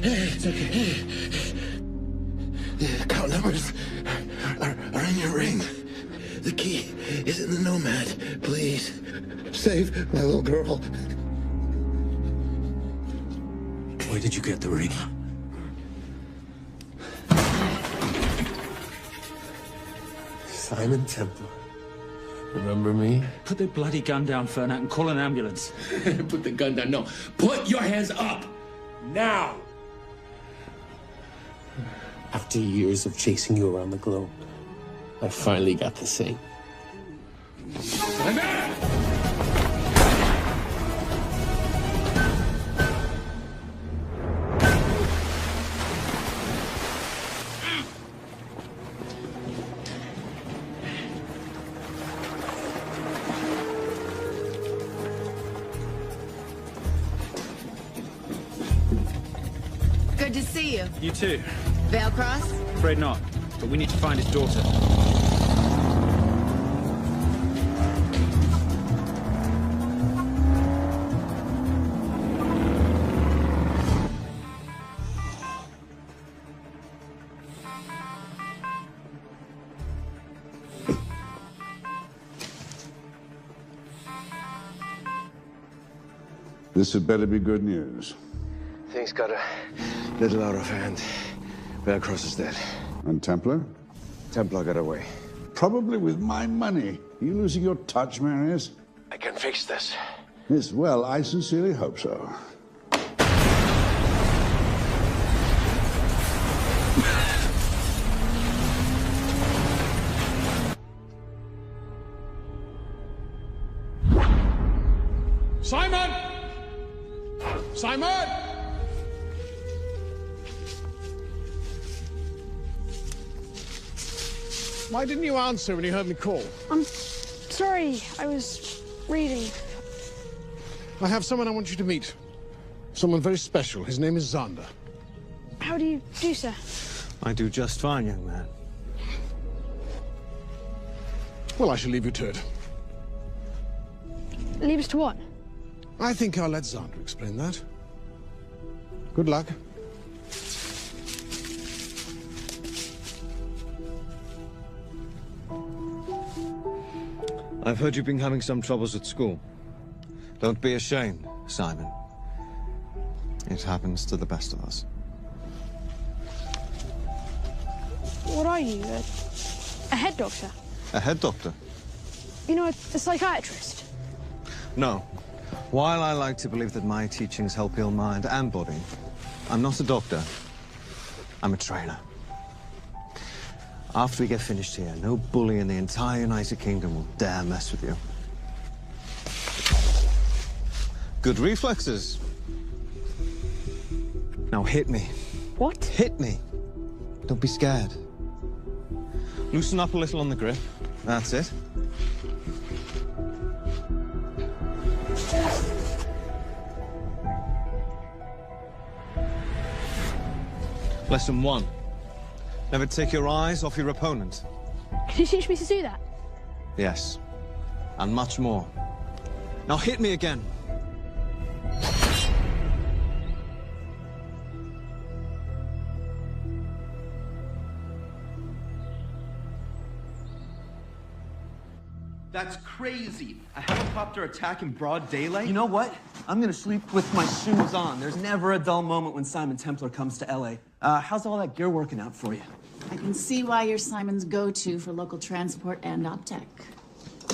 [SPEAKER 1] It's okay. The account numbers are in your ring. The key is in the Nomad. Please, save my little girl.
[SPEAKER 4] Where did you get the ring?
[SPEAKER 1] Simon Templar. Remember me?
[SPEAKER 8] Put the bloody gun down, Fernak, and call an ambulance.
[SPEAKER 1] Put the gun down. No. Put your hands up. Now. After years of chasing you around the globe, I finally got to say.
[SPEAKER 15] Good to see you.
[SPEAKER 8] You too.
[SPEAKER 15] Vale Cross?
[SPEAKER 8] Afraid not, but we need to find his daughter.
[SPEAKER 12] This had better be good news.
[SPEAKER 4] Things got a little out of hand. Vale Cross is dead.
[SPEAKER 12] And Templar?
[SPEAKER 4] Templar got away.
[SPEAKER 12] Probably with my money. Are you losing your touch, Marius?
[SPEAKER 4] I can fix this.
[SPEAKER 12] Yes, well, I sincerely hope so.
[SPEAKER 18] Simon! Simon! Why didn't you answer when you heard me call?
[SPEAKER 17] I'm sorry, I was reading.
[SPEAKER 18] I have someone I want you to meet. Someone very special. His name is Xander.
[SPEAKER 17] How do you do, sir?
[SPEAKER 4] I do just fine, young man.
[SPEAKER 18] Well, I shall leave you to it.
[SPEAKER 17] Leave us to what?
[SPEAKER 18] I think I'll let Xander explain that. Good luck.
[SPEAKER 4] I've heard you've been having some troubles at school. Don't be ashamed, Simon. It happens to the best of us.
[SPEAKER 17] What are you, a head doctor?
[SPEAKER 4] A head doctor?
[SPEAKER 17] You know, a psychiatrist?
[SPEAKER 4] No. While I like to believe that my teachings help heal mind and body, I'm not a doctor. I'm a trainer. After we get finished here, no bully in the entire United Kingdom will dare mess with you. Good reflexes. Now hit me.
[SPEAKER 17] What?
[SPEAKER 4] Hit me. Don't be scared. Loosen up a little on the grip. That's it. Lesson 1. Never take your eyes off your opponent.
[SPEAKER 17] Can you teach me to do that?
[SPEAKER 4] Yes. And much more. Now hit me again.
[SPEAKER 5] That's crazy. A helicopter attack in broad daylight? You know what? I'm gonna sleep with my shoes on. There's never a dull moment when Simon Templar comes to LA. How's all that gear working out for you?
[SPEAKER 15] I can see why you're Simon's go-to for local transport and optech.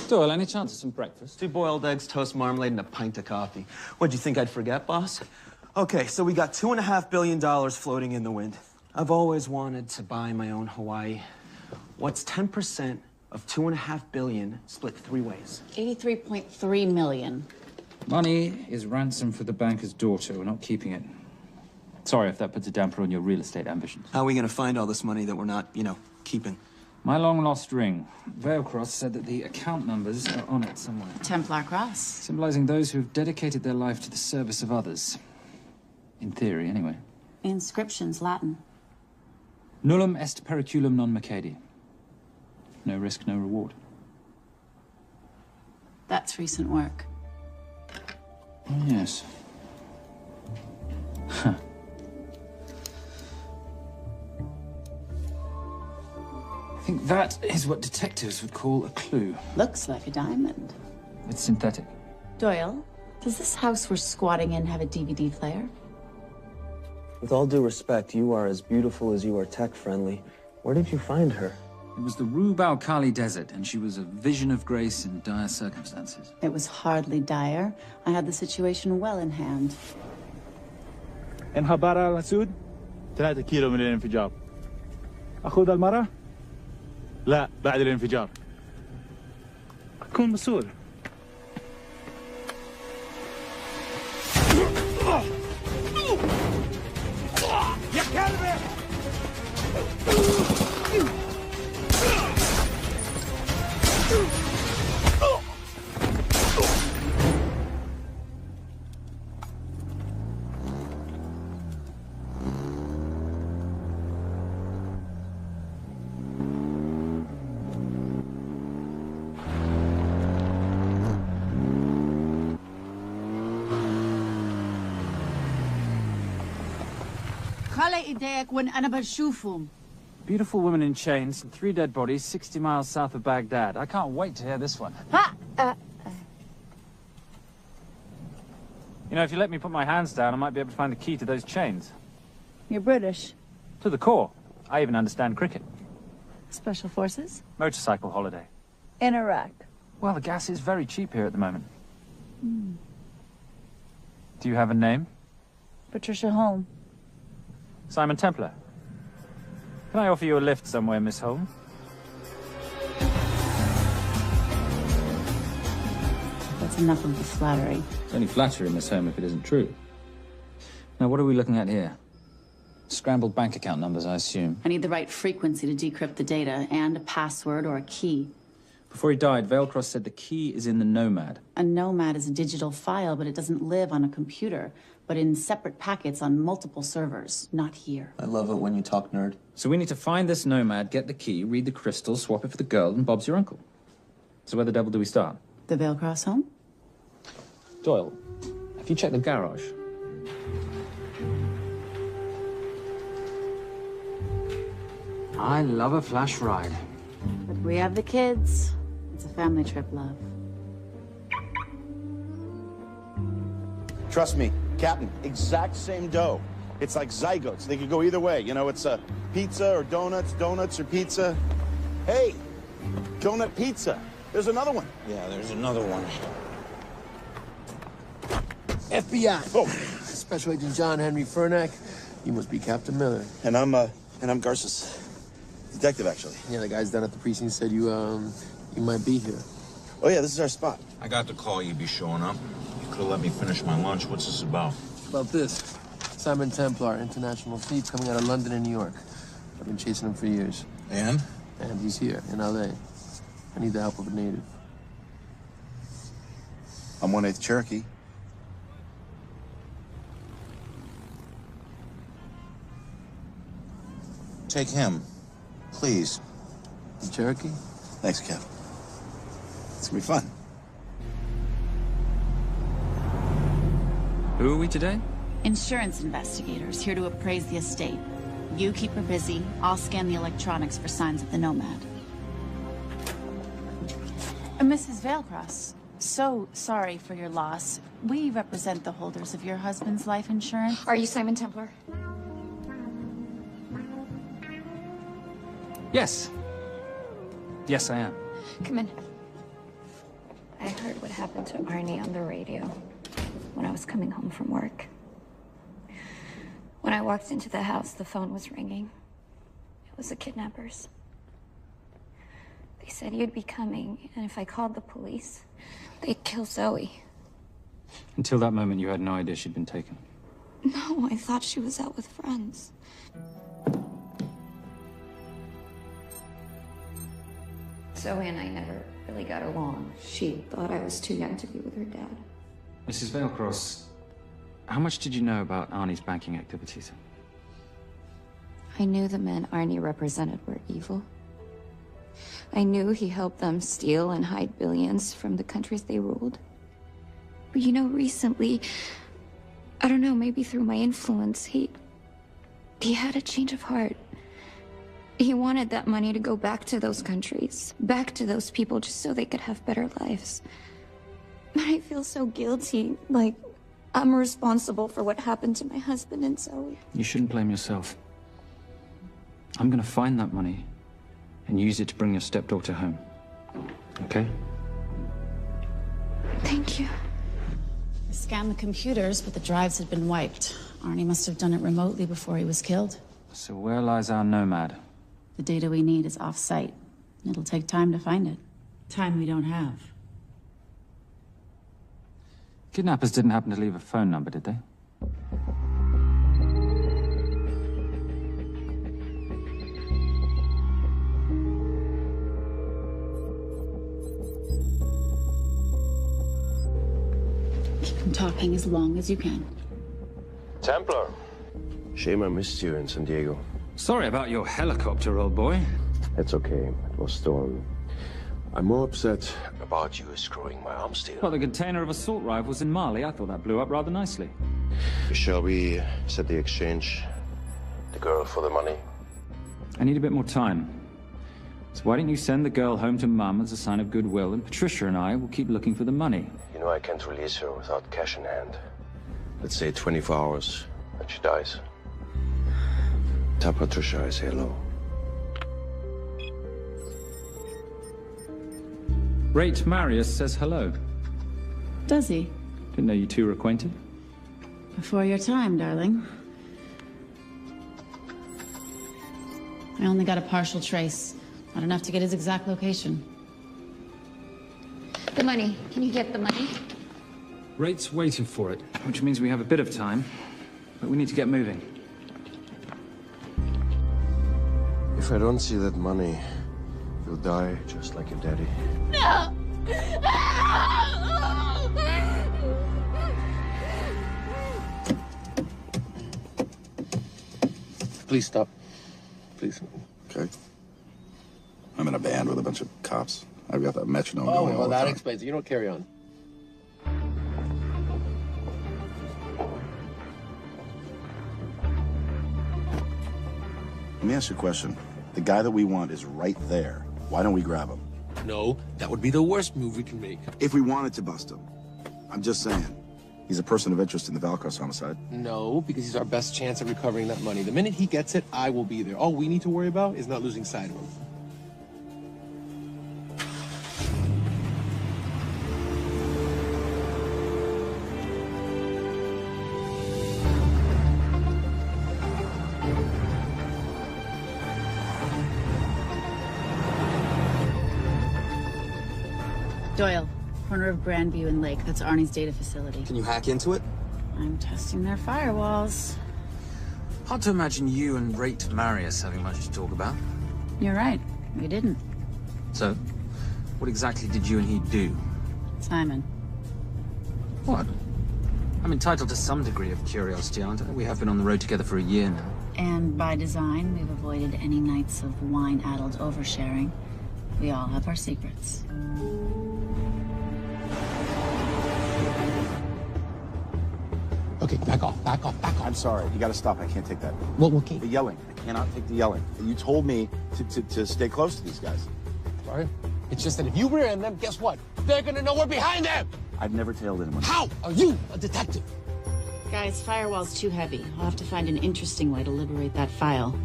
[SPEAKER 8] Doyle, any chance of some breakfast?
[SPEAKER 5] 2 boiled eggs, toast, marmalade, and a pint of coffee. What'd you think I'd forget, boss? Okay, so we got $2.5 billion floating in the wind. I've always wanted to buy my own Hawaii. What's 10% of $2.5 billion split 3 ways?
[SPEAKER 15] 83.3 million.
[SPEAKER 8] Money is ransom for the banker's daughter. We're not keeping it. Sorry if that puts a damper on your real estate ambitions.
[SPEAKER 5] How are we gonna find all this money that we're not, keeping?
[SPEAKER 8] My long-lost ring. Veilcross said that the account numbers are on it somewhere.
[SPEAKER 15] Templar Cross.
[SPEAKER 8] Symbolizing those who have dedicated their life to the service of others. In theory, anyway.
[SPEAKER 15] Inscription's Latin.
[SPEAKER 8] Nullum est periculum non mercedi. No risk, no reward.
[SPEAKER 15] That's recent work.
[SPEAKER 8] Oh, yes. Huh. I think that is what detectives would call a clue.
[SPEAKER 15] Looks like a diamond.
[SPEAKER 8] It's synthetic.
[SPEAKER 15] Doyle, does this house we're squatting in have a DVD player?
[SPEAKER 5] With all due respect, you are as beautiful as you are tech-friendly. Where did you find her?
[SPEAKER 8] It was the Rub al-Khali Desert, and she was a vision of grace in dire circumstances.
[SPEAKER 15] It was hardly dire. I had the situation well in hand.
[SPEAKER 10] انخبر على سود 3 كيلو من الانفجار. أخذ المرة؟ لا بعد الانفجار. أكون مسؤول. يا كلبي!
[SPEAKER 8] Beautiful woman in chains and 3 dead bodies 60 miles south of Baghdad. I can't wait to hear this one. You know, if you let me put my hands down, I might be able to find the key to those chains.
[SPEAKER 15] You're British.
[SPEAKER 8] To the core. I even understand cricket.
[SPEAKER 15] Special Forces?
[SPEAKER 8] Motorcycle holiday.
[SPEAKER 15] In Iraq.
[SPEAKER 8] Well, the gas is very cheap here at the moment. Do you have a name?
[SPEAKER 15] Patricia Holm.
[SPEAKER 8] Simon Templar. Can I offer you a lift somewhere, Miss Holm?
[SPEAKER 15] That's enough of the flattery.
[SPEAKER 8] It's only flattery, Miss Holm, if it isn't true. Now, what are we looking at here? Scrambled bank account numbers, I assume.
[SPEAKER 15] I need the right frequency to decrypt the data, and a password or a key.
[SPEAKER 8] Before he died, Veilcross said the key is in the Nomad.
[SPEAKER 15] A Nomad is a digital file, but it doesn't live on a computer, but in separate packets on multiple servers, not here.
[SPEAKER 5] I love it when you talk nerd.
[SPEAKER 8] So we need to find this Nomad, get the key, read the crystal, swap it for the girl, and Bob's your uncle. So where the devil do we start?
[SPEAKER 15] The Veilcross home?
[SPEAKER 8] Doyle, have you checked the garage? I love a flash ride.
[SPEAKER 15] But we have the kids. It's a family trip, love.
[SPEAKER 11] Trust me, Captain, exact same dough. It's like zygotes. They could go either way. You know, it's a pizza or donuts, donuts or pizza. Hey, donut pizza. There's another one.
[SPEAKER 1] Yeah, there's another one. FBI.
[SPEAKER 11] Oh.
[SPEAKER 1] Special Agent John Henry Furnack. You must be Captain Miller.
[SPEAKER 11] And I'm Garces. Detective, actually.
[SPEAKER 1] Yeah, the guys down at the precinct said you might be here.
[SPEAKER 11] Oh, yeah, this is our spot.
[SPEAKER 14] I got the call you'd be showing up. You could have let me finish my lunch. What's this about?
[SPEAKER 1] About this. Simon Templar, international thief coming out of London and New York. I've been chasing him for years.
[SPEAKER 14] And?
[SPEAKER 1] And he's here, in L.A. I need the help of a native.
[SPEAKER 11] I'm 1/8 Cherokee.
[SPEAKER 14] Take him. Please.
[SPEAKER 1] The Cherokee?
[SPEAKER 11] Thanks, Kev. It's gonna be fun.
[SPEAKER 8] Who are we today?
[SPEAKER 15] Insurance investigators here to appraise the estate. You keep her busy. I'll scan the electronics for signs of the Nomad. Mrs. Veilcross, so sorry for your loss. We represent the holders of your husband's life insurance.
[SPEAKER 21] Are you Simon Templar?
[SPEAKER 8] Yes. Yes, I am.
[SPEAKER 21] Come in. I heard what happened to Arnie on the radio when I was coming home from work. When I walked into the house, the phone was ringing. It was the kidnappers. They said you'd be coming, and if I called the police, they'd kill Zoe.
[SPEAKER 7] Until that moment, you had no idea she'd been taken.
[SPEAKER 21] No, I thought she was out with friends. Zoe and I never really got along. She thought I was too young to be with her dad.
[SPEAKER 7] Mrs. Veilcross, how much did you know about Arnie's banking activities?
[SPEAKER 21] I knew the men Arnie represented were evil. I knew he helped them steal and hide billions from the countries they ruled. But you know, recently, I don't know, maybe through my influence, he had a change of heart. He wanted that money to go back to those countries, back to those people, just so they could have better lives. But I feel so guilty, like I'm responsible for what happened to my husband and Zoe.
[SPEAKER 7] You shouldn't blame yourself. I'm gonna find that money and use it to bring your stepdaughter home. Okay?
[SPEAKER 21] Thank you.
[SPEAKER 15] I scanned the computers, but the drives had been wiped. Arnie must have done it remotely before he was killed.
[SPEAKER 7] So where lies our nomad?
[SPEAKER 15] The data we need is off-site. It'll take time to find it. Time we don't have.
[SPEAKER 7] Kidnappers didn't happen to leave a phone number, did they?
[SPEAKER 15] Keep them talking as long as you can.
[SPEAKER 23] Templar. Shame I missed you in San Diego.
[SPEAKER 7] Sorry about your helicopter, old boy.
[SPEAKER 23] It's okay. It was stolen. I'm more upset about you screwing my arms deal.
[SPEAKER 7] Well, the container of assault rifles in Mali, I thought that blew up rather nicely.
[SPEAKER 23] Shall we set the exchange? The girl for the money?
[SPEAKER 7] I need a bit more time. So why don't you send the girl home to Mum as a sign of goodwill, and Patricia and I will keep looking for the money.
[SPEAKER 23] You know I can't release her without cash in hand. Let's say 24 hours, and she dies. Tell Patricia I say hello.
[SPEAKER 7] Rate Marius says hello.
[SPEAKER 15] Does he?
[SPEAKER 7] Didn't know you two were acquainted.
[SPEAKER 15] Before your time, darling. I only got a partial trace. Not enough to get his exact location.
[SPEAKER 21] The money. Can you get the money?
[SPEAKER 7] Rate's waiting for it, which means we have a bit of time, but we need to get moving.
[SPEAKER 23] If I don't see that money, you'll die just like your daddy.
[SPEAKER 21] No!
[SPEAKER 13] Please stop. Please. Okay. I'm in a band with a bunch of cops. I've got that metronome going all
[SPEAKER 16] well,
[SPEAKER 13] the
[SPEAKER 16] that
[SPEAKER 13] time.
[SPEAKER 16] explains it. You don't carry on.
[SPEAKER 11] Let me ask you a question. The guy that we want is right there. Why don't we grab him?
[SPEAKER 16] No, that would be the worst move we can make.
[SPEAKER 11] If we wanted to bust him. I'm just saying. He's a person of interest in the Veilcross homicide.
[SPEAKER 16] No, because he's our best chance at recovering that money. The minute he gets it, I will be there. All we need to worry about is not losing sight of him.
[SPEAKER 15] Doyle, corner of Grandview and Lake. That's Arnie's data facility.
[SPEAKER 19] Can you hack into it?
[SPEAKER 15] I'm testing their firewalls.
[SPEAKER 19] Hard to imagine you and Rate Marius having much to talk about.
[SPEAKER 15] You're right. We didn't.
[SPEAKER 19] So, what exactly did you and he do?
[SPEAKER 15] Simon.
[SPEAKER 19] What? I'm entitled to some degree of curiosity, aren't I? We have been on the road together for a year now.
[SPEAKER 15] And by design, we've avoided any nights of wine-addled oversharing. We all have our secrets.
[SPEAKER 16] Okay, back off, back off, back off.
[SPEAKER 11] I'm sorry. You gotta stop. I can't take that.
[SPEAKER 16] Well, okay.
[SPEAKER 11] The yelling. I cannot take the yelling. You told me to stay close to these guys.
[SPEAKER 16] Sorry? It's just that if you rear end them, guess what? They're gonna know we're behind them!
[SPEAKER 11] I've never tailed anyone.
[SPEAKER 16] How are you a detective?
[SPEAKER 15] Guys, firewall's too heavy. I'll have to find an interesting way to liberate that file.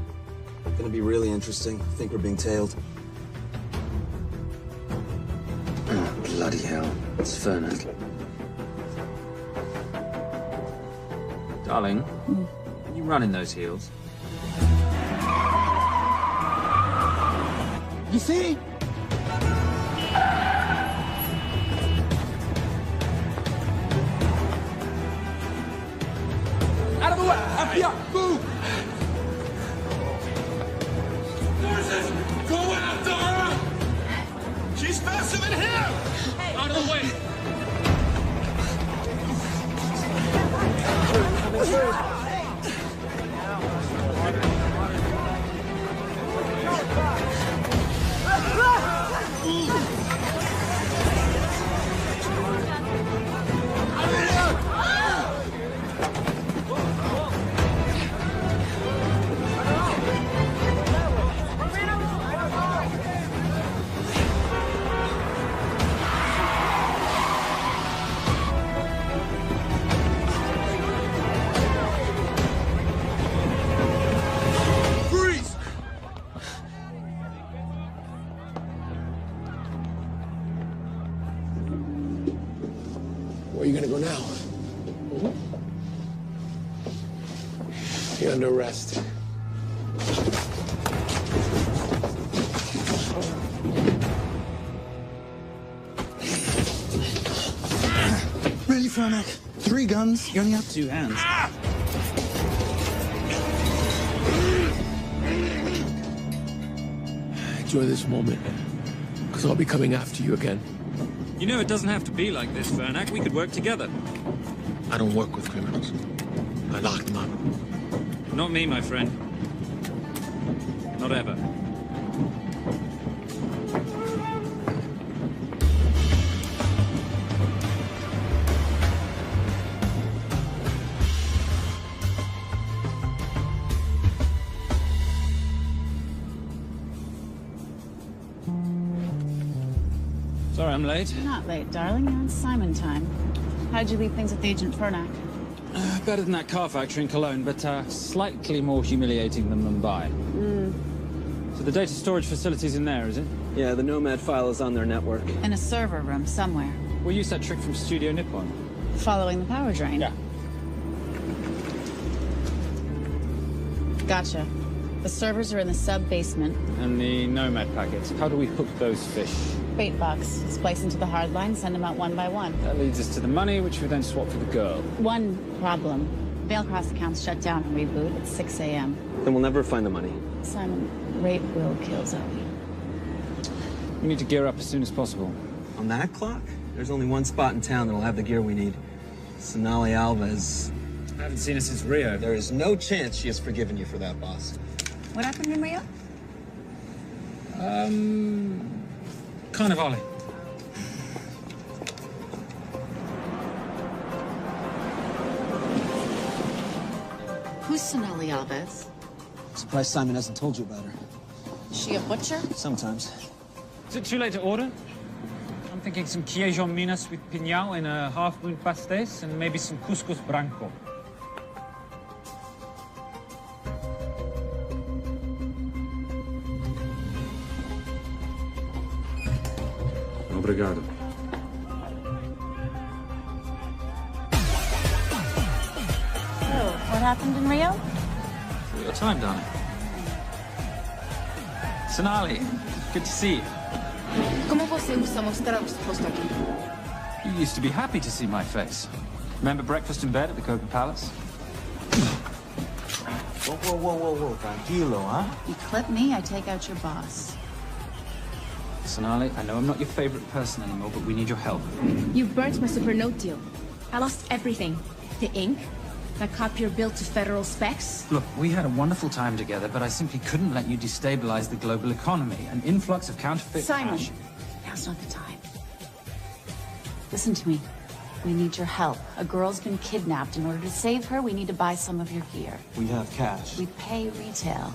[SPEAKER 19] Gonna be really interesting. I think we're being tailed.
[SPEAKER 1] Blood.
[SPEAKER 19] Bloody hell. It's Fernet. Darling, can you run in those heels?
[SPEAKER 5] You see?
[SPEAKER 9] Out of the way! FBI, move!
[SPEAKER 1] Forces, go after her! She's faster than him!
[SPEAKER 9] Out of the way! Where are you gonna go now? You're under arrest.
[SPEAKER 5] Ready, Fernet? 3 guns, you only have 2 hands.
[SPEAKER 9] Enjoy this moment, because I'll be coming after you again.
[SPEAKER 7] You know it doesn't have to be like this, Vernak. We could work together.
[SPEAKER 9] I don't work with criminals. I lock them up.
[SPEAKER 7] Not me, my friend. Not ever. Sorry I'm late.
[SPEAKER 15] You're not late, darling. You're on Simon time. How'd you leave things with Agent Fernak?
[SPEAKER 7] Better than that car factory in Cologne, but slightly more humiliating than Mumbai. So the data storage facility's in there, is it?
[SPEAKER 5] Yeah, the Nomad file is on their network.
[SPEAKER 15] In a server room somewhere.
[SPEAKER 7] We'll use that trick from Studio Nippon.
[SPEAKER 15] Following the power drain.
[SPEAKER 7] Yeah.
[SPEAKER 15] Gotcha. The servers are in the sub-basement.
[SPEAKER 7] And the Nomad packets. How do we hook those fish?
[SPEAKER 15] Bait box. Splice into the hard line, send them out one by one.
[SPEAKER 7] That leads us to the money, which we then swap for the girl.
[SPEAKER 15] One problem. Veilcross accounts shut down and reboot at 6 a.m.
[SPEAKER 5] Then we'll never find the money.
[SPEAKER 15] Simon, rape will kill Zoe.
[SPEAKER 7] We need to gear up as soon as possible.
[SPEAKER 5] On that clock, there's only one spot in town that'll have the gear we need. Sonali Alves.
[SPEAKER 7] I haven't seen her since Rio.
[SPEAKER 5] There is no chance she has forgiven you for that, boss.
[SPEAKER 15] What happened in Rio?
[SPEAKER 7] Carnivale.
[SPEAKER 15] Who's Sonali Alves?
[SPEAKER 5] Surprised Simon hasn't told you about her.
[SPEAKER 15] Is she a butcher?
[SPEAKER 5] Sometimes.
[SPEAKER 7] Is it too late to order? I'm thinking some queijo minas with piñao in a half-moon pastéis and maybe some couscous branco.
[SPEAKER 20] Obrigado.
[SPEAKER 15] So, what happened in Rio?
[SPEAKER 7] For your time, darling. Sonali, good to see you.
[SPEAKER 21] ¿Cómo você usa mostrar o rosto aqui?
[SPEAKER 7] You used to be happy to see my face. Remember breakfast in bed at the Coca Palace?
[SPEAKER 14] Whoa. Tranquilo, huh?
[SPEAKER 15] You clip me, I take out your boss.
[SPEAKER 7] Sonali, I know I'm not your favorite person anymore, but we need your help.
[SPEAKER 21] You burnt my super note deal. I lost everything. The ink, that copier built to federal specs.
[SPEAKER 7] Look, we had a wonderful time together, but I simply couldn't let you destabilize the global economy. An influx of counterfeit
[SPEAKER 15] Simon,
[SPEAKER 7] cash.
[SPEAKER 15] now's not the time. Listen to me. We need your help. A girl's been kidnapped. In order to save her, we need to buy some of your gear.
[SPEAKER 14] We have cash.
[SPEAKER 15] We pay retail.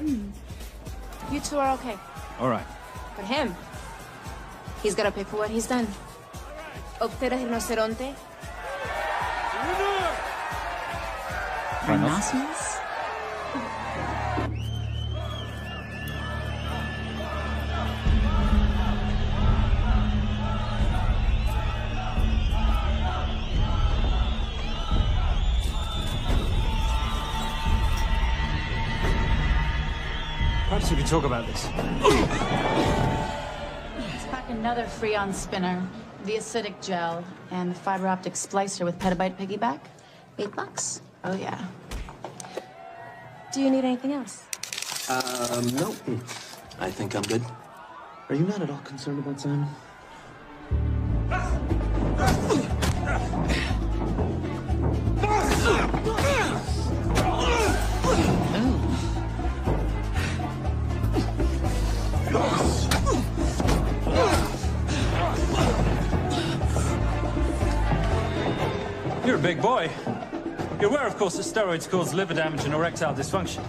[SPEAKER 15] You two are okay.
[SPEAKER 7] All right.
[SPEAKER 21] But him, he's gotta pay for what he's done. Obtera rinoceronte.
[SPEAKER 15] Rhinoceros?
[SPEAKER 7] Perhaps we could talk about this.
[SPEAKER 15] Let's pack another Freon spinner, the acidic gel, and the fiber optic splicer with petabyte piggyback. $8. Oh, yeah.
[SPEAKER 3] Do you need anything else?
[SPEAKER 5] No. I think I'm good. Are you not at all concerned about Simon?
[SPEAKER 7] You're a big boy. You're aware, of course, that steroids cause liver damage and erectile dysfunction.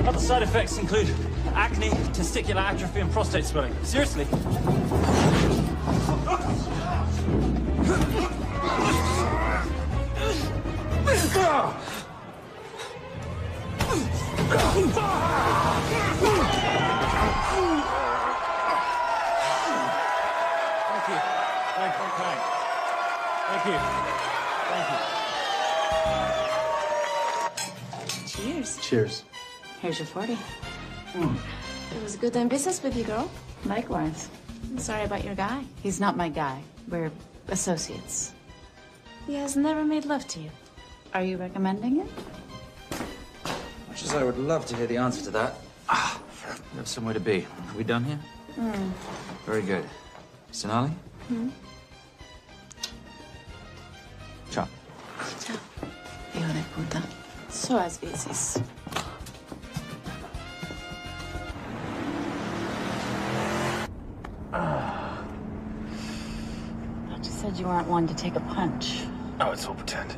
[SPEAKER 7] Other side effects include acne, testicular atrophy, and prostate swelling. Seriously.
[SPEAKER 10] Thank you.
[SPEAKER 3] Cheers.
[SPEAKER 5] Cheers.
[SPEAKER 15] Here's your 40.
[SPEAKER 3] It was good doing business with you, girl.
[SPEAKER 15] Likewise.
[SPEAKER 3] I'm sorry about your guy.
[SPEAKER 15] He's not my guy. We're associates.
[SPEAKER 3] He has never made love to you.
[SPEAKER 15] Are you recommending it?
[SPEAKER 19] Much as I would love to hear the answer to that. We have somewhere to be. Are we done here? Very good. Sonali? Ciao.
[SPEAKER 15] Ciao. Hijo de puta.
[SPEAKER 3] Suas vezes.
[SPEAKER 15] You said you weren't one to take a punch.
[SPEAKER 19] Oh, it's all pretend.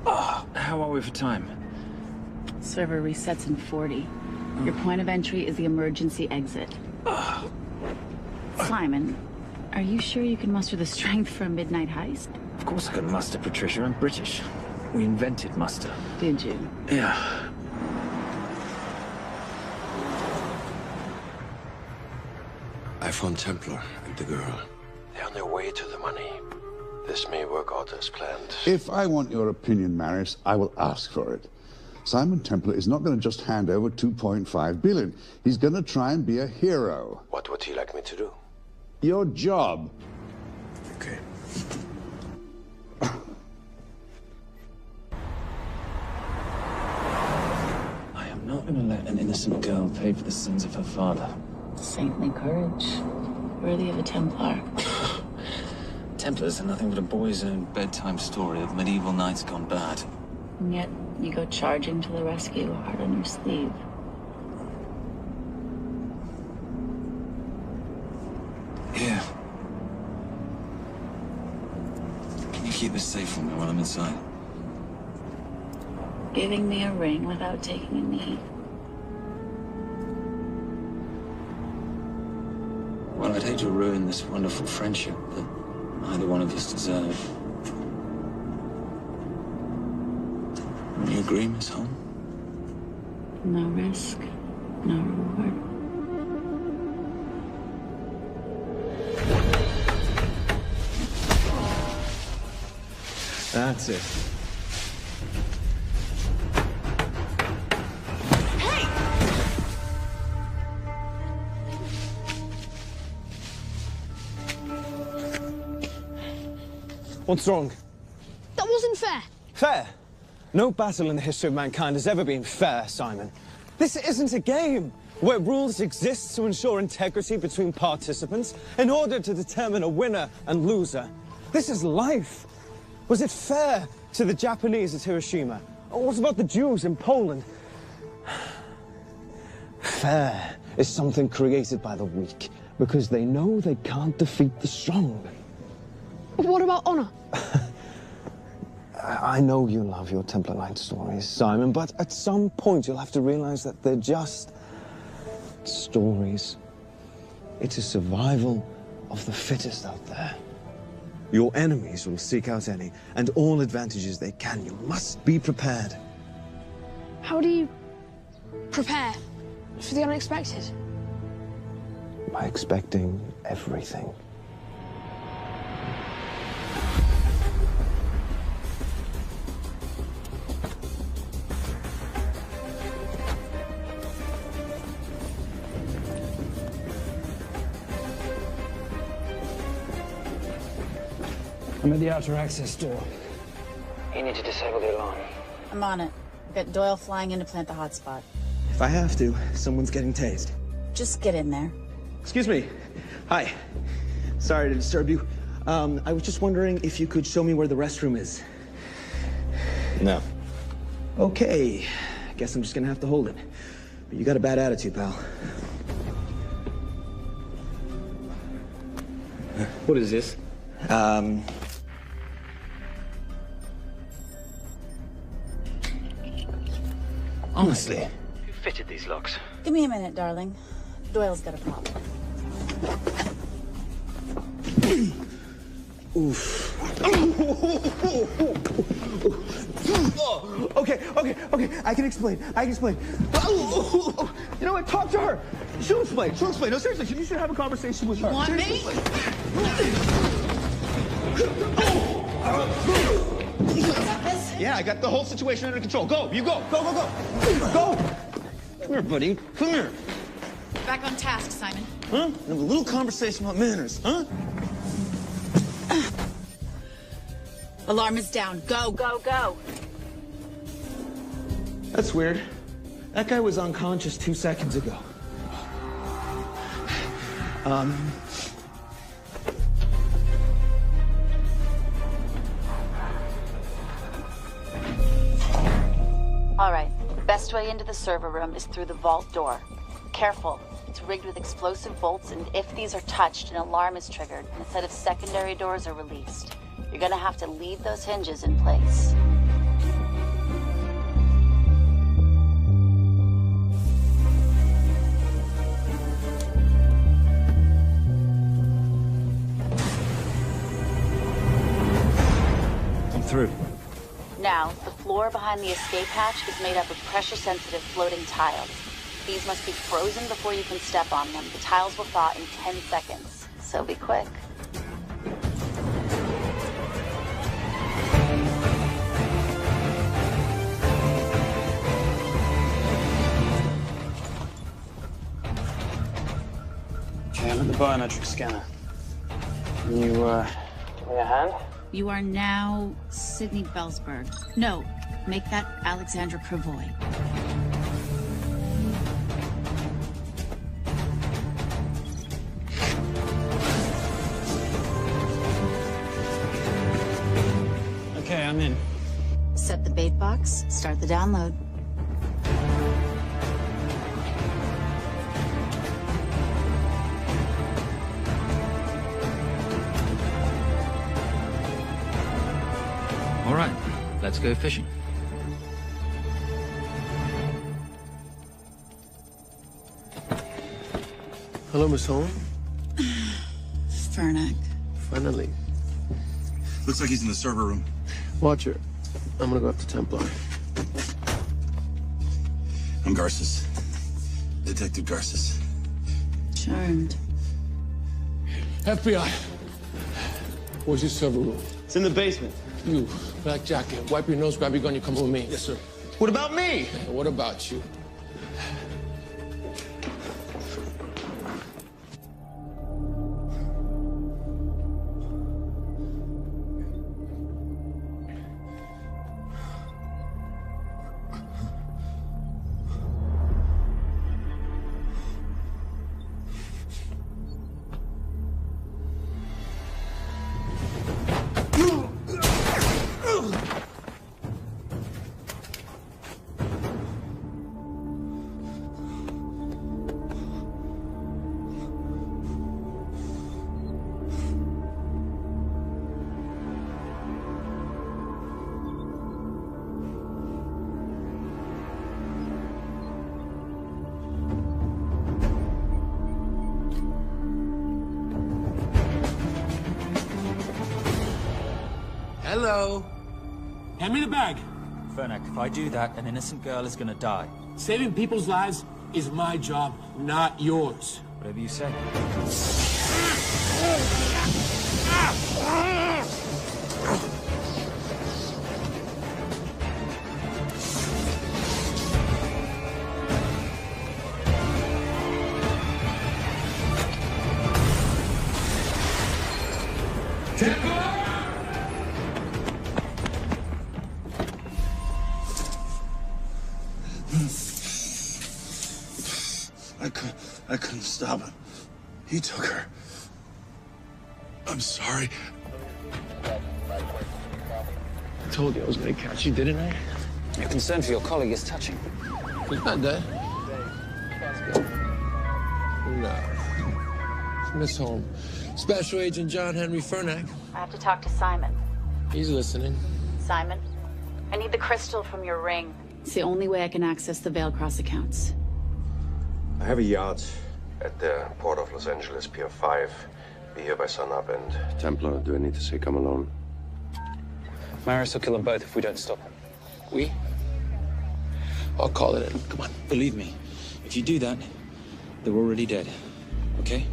[SPEAKER 19] How are we for time?
[SPEAKER 15] Server resets in 40. Your point of entry is the emergency exit. Simon, are you sure you can muster the strength for a midnight heist?
[SPEAKER 19] Of course I can muster, Patricia. I'm British. We invented muster.
[SPEAKER 15] Did you?
[SPEAKER 19] Yeah.
[SPEAKER 1] I found Templar and the girl. They're on their way to the money. This may work out as planned.
[SPEAKER 12] If I want your opinion, Maris, I will ask for it. Simon Templar is not going to just hand over 2.5 billion. He's going to try and be a hero.
[SPEAKER 1] What would he like me to do?
[SPEAKER 12] Your job.
[SPEAKER 1] Okay.
[SPEAKER 5] I am not going to let an innocent girl pay for the sins of her father.
[SPEAKER 15] Saintly courage. Worthy of a Templar.
[SPEAKER 5] Templars are nothing but a boy's own bedtime story of medieval knights gone bad.
[SPEAKER 15] And yet, you go charging to the rescue, heart on your sleeve.
[SPEAKER 5] Here. Can you keep this safe for me while I'm inside?
[SPEAKER 15] Giving me a ring without taking a knee.
[SPEAKER 5] Well, I'd hate to ruin this wonderful friendship that neither one of us deserve. You agree, Miss Holmes?
[SPEAKER 15] No risk, no reward.
[SPEAKER 4] That's it.
[SPEAKER 20] What's wrong?
[SPEAKER 17] That wasn't fair.
[SPEAKER 20] Fair? No battle in the history of mankind has ever been fair, Simon. This isn't a game where rules exist to ensure integrity between participants in order to determine a winner and loser. This is life. Was it fair to the Japanese at Hiroshima? Or what about the Jews in Poland? Fair is something created by the weak because they know they can't defeat the strong.
[SPEAKER 17] What about honor?
[SPEAKER 20] I know you love your Templar Knight stories, Simon, but at some point you'll have to realize that they're just stories. It is survival of the fittest out there. Your enemies will seek out any and all advantages they can. You must be prepared.
[SPEAKER 17] How do you prepare for the unexpected?
[SPEAKER 20] By expecting everything.
[SPEAKER 7] I'm at the outer access door.
[SPEAKER 5] You need to disable the alarm.
[SPEAKER 15] I'm on it. We've got Doyle flying in to plant the hotspot.
[SPEAKER 5] If I have to, someone's getting tased.
[SPEAKER 15] Just get in there.
[SPEAKER 5] Excuse me. Hi. Sorry to disturb you. I was just wondering if you could show me where the restroom is.
[SPEAKER 20] No.
[SPEAKER 5] Okay. Guess I'm just gonna have to hold it. But you got a bad attitude, pal.
[SPEAKER 20] What is this?
[SPEAKER 5] Honestly.
[SPEAKER 20] Who fitted these locks?
[SPEAKER 15] Give me a minute, darling. Doyle's got a problem.
[SPEAKER 5] Oof. Okay. I can explain. You know what? Talk to her. She'll explain. No, seriously, you should have a conversation with her.
[SPEAKER 15] You want me?
[SPEAKER 5] Yeah, I got the whole situation under control. Go, you go. Go. Go. Come here, buddy. Come here.
[SPEAKER 15] Back on task, Simon.
[SPEAKER 5] Huh? Have a little conversation about manners, huh?
[SPEAKER 15] Alarm is down. Go.
[SPEAKER 5] That's weird. That guy was unconscious 2 seconds ago.
[SPEAKER 15] All right. The best way into the server room is through the vault door. Careful. It's rigged with explosive bolts, and if these are touched, an alarm is triggered, and a set of secondary doors are released. You're gonna have to leave those hinges in place.
[SPEAKER 19] I'm through.
[SPEAKER 15] Now, the floor behind the escape hatch is made up of pressure-sensitive floating tiles. These must be frozen before you can step on them. The tiles will thaw in 10 seconds, so be quick.
[SPEAKER 7] Okay, I'm at the biometric scanner. Can you, give me a hand?
[SPEAKER 15] You are now Sydney Bellsberg. No, make that Alexandra Cravoy.
[SPEAKER 7] Okay, I'm in.
[SPEAKER 15] Set the bait box, start the download.
[SPEAKER 19] All right, let's go fishing.
[SPEAKER 16] Hello, Miss Holmes.
[SPEAKER 15] Fernac.
[SPEAKER 16] Finally.
[SPEAKER 11] Looks like he's in the server room.
[SPEAKER 16] Watcher, I'm gonna go after Templar.
[SPEAKER 11] I'm Garces. Detective Garces.
[SPEAKER 15] Charmed.
[SPEAKER 16] FBI. Where's your server room?
[SPEAKER 5] It's in the basement.
[SPEAKER 16] You, black jacket, wipe your nose, grab your gun, you come with me.
[SPEAKER 5] Yes, sir. What about me?
[SPEAKER 16] What about you?
[SPEAKER 2] Hello. Hand me the bag.
[SPEAKER 19] Fernac, if I do that, an innocent girl is gonna die.
[SPEAKER 2] Saving people's lives is my job, not yours.
[SPEAKER 19] Whatever you say.
[SPEAKER 1] I couldn't stop him. He took her. I'm sorry.
[SPEAKER 16] I told you I was gonna catch you, didn't I?
[SPEAKER 7] Your concern for your colleague is touching.
[SPEAKER 16] He's not dead. No. Miss Holmes. Special Agent John Henry Fernack.
[SPEAKER 15] I have to talk to Simon.
[SPEAKER 16] He's listening.
[SPEAKER 15] Simon, I need the crystal from your ring. It's the only way I can access the Veilcross accounts.
[SPEAKER 23] I have a yacht at the port of Los Angeles, Pier 5. Be here by sunup, and Templar, do I need to say come alone?
[SPEAKER 7] Maris will kill them both if we don't stop him.
[SPEAKER 16] We? I'll call it in. Come on.
[SPEAKER 7] Believe me, if you do that, they're already dead. Okay?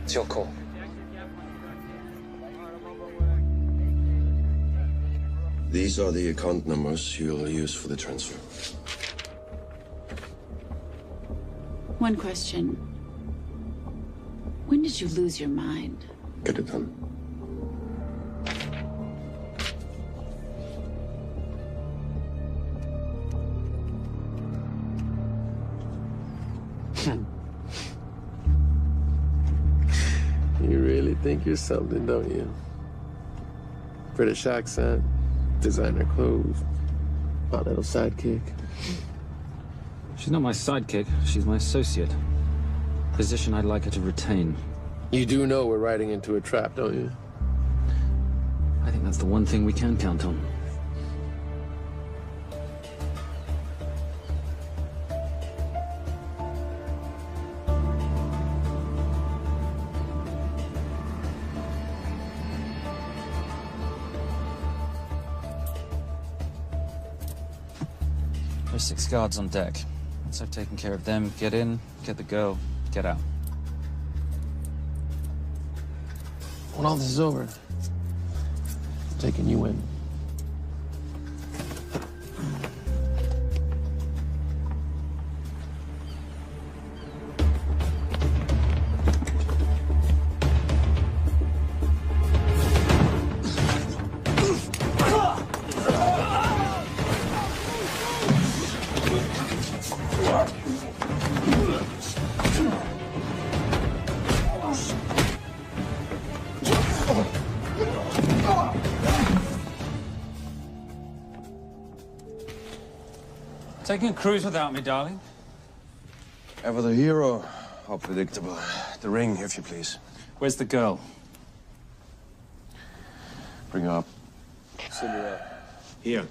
[SPEAKER 7] It's your call.
[SPEAKER 23] These are the account numbers you'll use for the transfer.
[SPEAKER 15] One question. When did you lose your mind?
[SPEAKER 23] Get it done.
[SPEAKER 16] You really think you're something, don't you? British accent, designer clothes, my little sidekick.
[SPEAKER 7] She's not my sidekick. She's my associate. Position I'd like her to retain.
[SPEAKER 16] You do know we're riding into a trap, don't you?
[SPEAKER 7] I think that's the one thing we can count on. There's 6 guards on deck. Once I've taken care of them, get in, get the girl, get out.
[SPEAKER 16] When all this is over, I'm taking you in.
[SPEAKER 7] Taking a cruise without me, darling?
[SPEAKER 23] Ever the hero? How predictable. The ring, if you please.
[SPEAKER 7] Where's the girl?
[SPEAKER 23] Bring her up.
[SPEAKER 16] Send her up.
[SPEAKER 14] Here.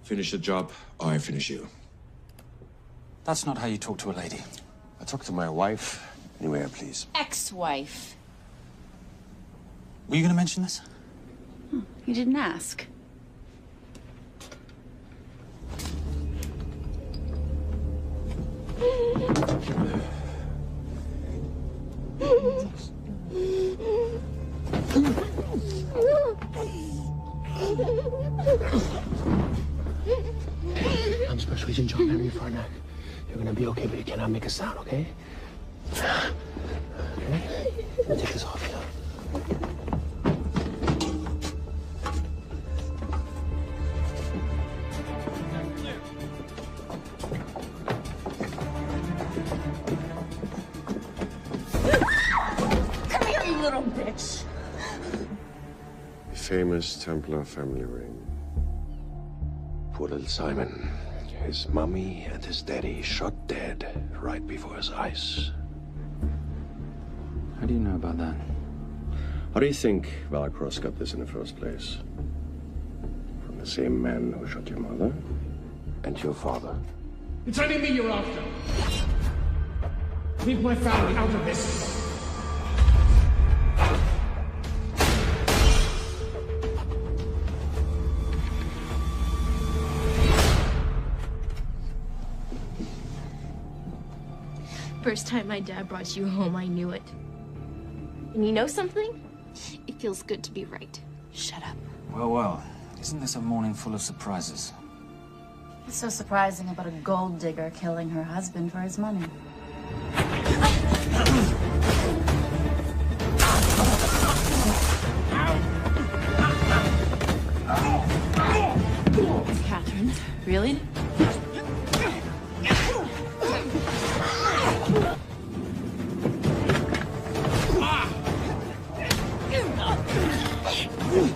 [SPEAKER 14] Finish the job, or I finish you.
[SPEAKER 7] That's not how you talk to a lady.
[SPEAKER 23] I talk to my wife anywhere, please.
[SPEAKER 15] Ex-wife.
[SPEAKER 7] Were you going to mention this?
[SPEAKER 15] You didn't ask.
[SPEAKER 16] I'm Special Agent John Henry Fernack. You're gonna be okay, but you cannot make a sound, okay? Okay? Let me take this off you.
[SPEAKER 15] Come here, you little bitch.
[SPEAKER 23] The famous Templar family ring. Poor little Simon. His mummy and his daddy shot dead right before his eyes.
[SPEAKER 7] How do you know about that?
[SPEAKER 23] How do you think Veilcross got this in the first place? From the same man who shot your mother and your father.
[SPEAKER 2] It's only me you're after. Leave my family out of this.
[SPEAKER 3] First time my dad brought you home, I knew it. And you know something? It feels good to be right. Shut up.
[SPEAKER 7] Well, well. Isn't this a morning full of surprises?
[SPEAKER 15] What's so surprising about a gold digger killing her husband for his money? Catherine, really?
[SPEAKER 1] That's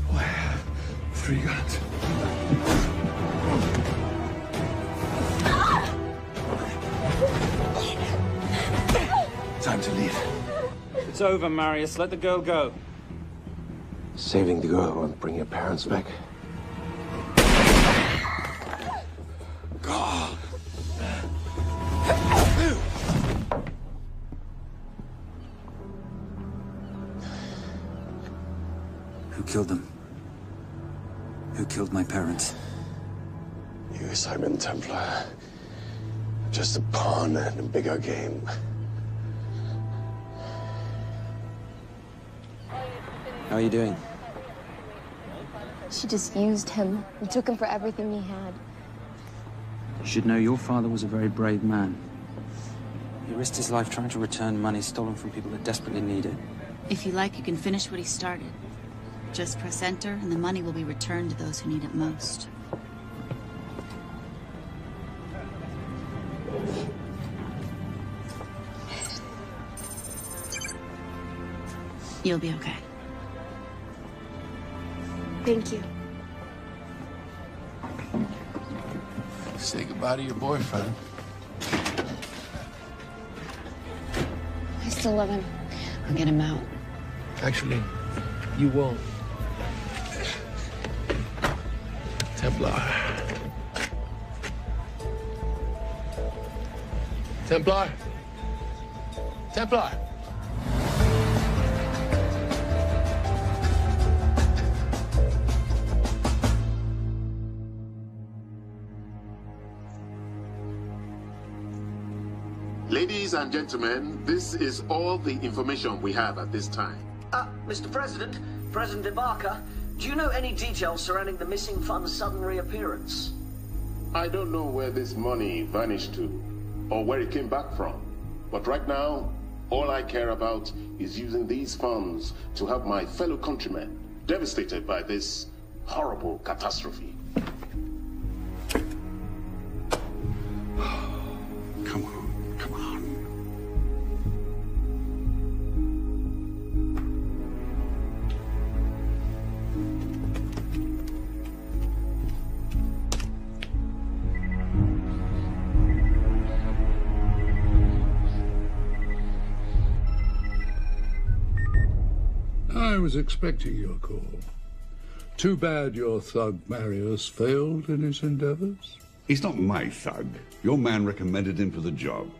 [SPEAKER 1] why I have 3 guns. Time to leave.
[SPEAKER 7] It's over, Marius. Let the girl go.
[SPEAKER 16] Saving the girl won't bring your parents back.
[SPEAKER 1] God.
[SPEAKER 8] Who killed them? Who killed my parents?
[SPEAKER 13] You, Simon Templar. Just a pawn in a bigger game.
[SPEAKER 8] How are you doing?
[SPEAKER 3] She just used him and took him for everything he had.
[SPEAKER 8] You should know your father was a very brave man. He risked his life trying to return money stolen from people that desperately need it.
[SPEAKER 15] If you like, you can finish what he started. Just press enter, and the money will be returned to those who need it most. You'll be okay.
[SPEAKER 3] Thank you.
[SPEAKER 1] Say goodbye to your boyfriend.
[SPEAKER 21] I still love him. I'll get him out.
[SPEAKER 9] Actually, you won't. Templar. Templar? Templar!
[SPEAKER 6] Ladies and gentlemen, this is all the information we have at this time.
[SPEAKER 18] Mr. President, President Ibaka, do you know any details surrounding the missing fund's sudden reappearance?
[SPEAKER 6] I don't know where this money vanished to, or where it came back from. But right now, all I care about is using these funds to help my fellow countrymen devastated by this horrible catastrophe.
[SPEAKER 12] Come on, come on.
[SPEAKER 22] I was expecting your call. Too bad your thug Marius failed in his endeavors.
[SPEAKER 12] He's not my thug. Your man recommended him for the job.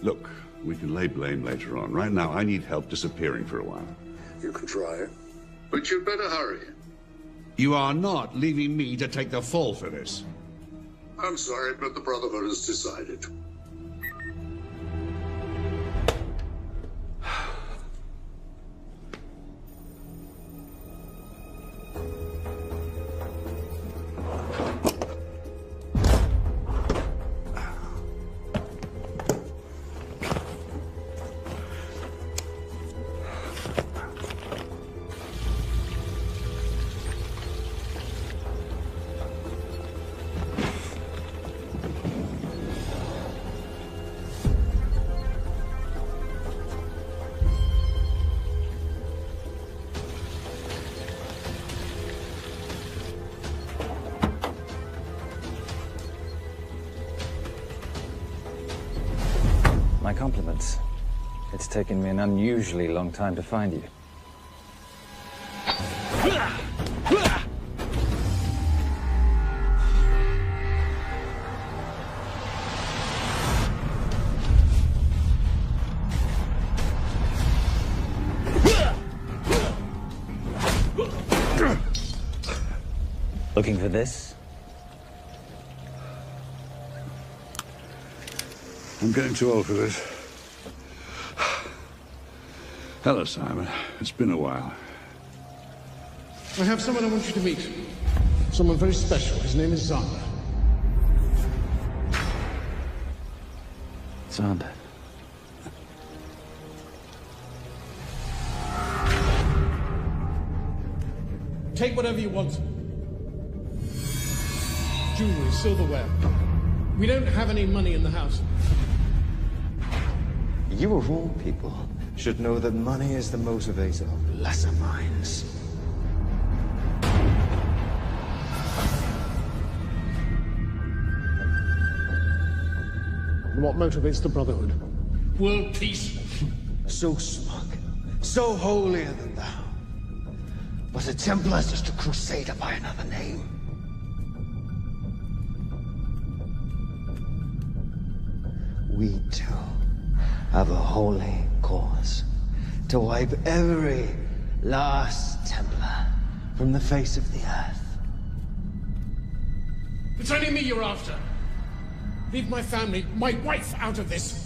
[SPEAKER 12] Look, we can lay blame later on. Right now, I need help disappearing for a while.
[SPEAKER 13] You can try.
[SPEAKER 6] But you'd better hurry.
[SPEAKER 12] You are not leaving me to take the fall for this.
[SPEAKER 6] I'm sorry, but the Brotherhood has decided.
[SPEAKER 8] My compliments. It's taken me an unusually long time to find you. Looking for this?
[SPEAKER 12] I'm getting too old for this. Hello, Simon. It's been a while.
[SPEAKER 2] I have someone I want you to meet. Someone very special. His name is Zander.
[SPEAKER 8] Zander.
[SPEAKER 2] Take whatever you want. Jewelry, silverware. We don't have any money in the house.
[SPEAKER 4] You of all people should know that money is the motivator of lesser minds.
[SPEAKER 2] What motivates the Brotherhood?
[SPEAKER 4] World peace. So smug, so holier than thou. But the Templars just a crusader by another name. We too have a holy cause to wipe every last Templar from the face of the earth.
[SPEAKER 2] It's only me you're after. Leave my family, my wife, out of this.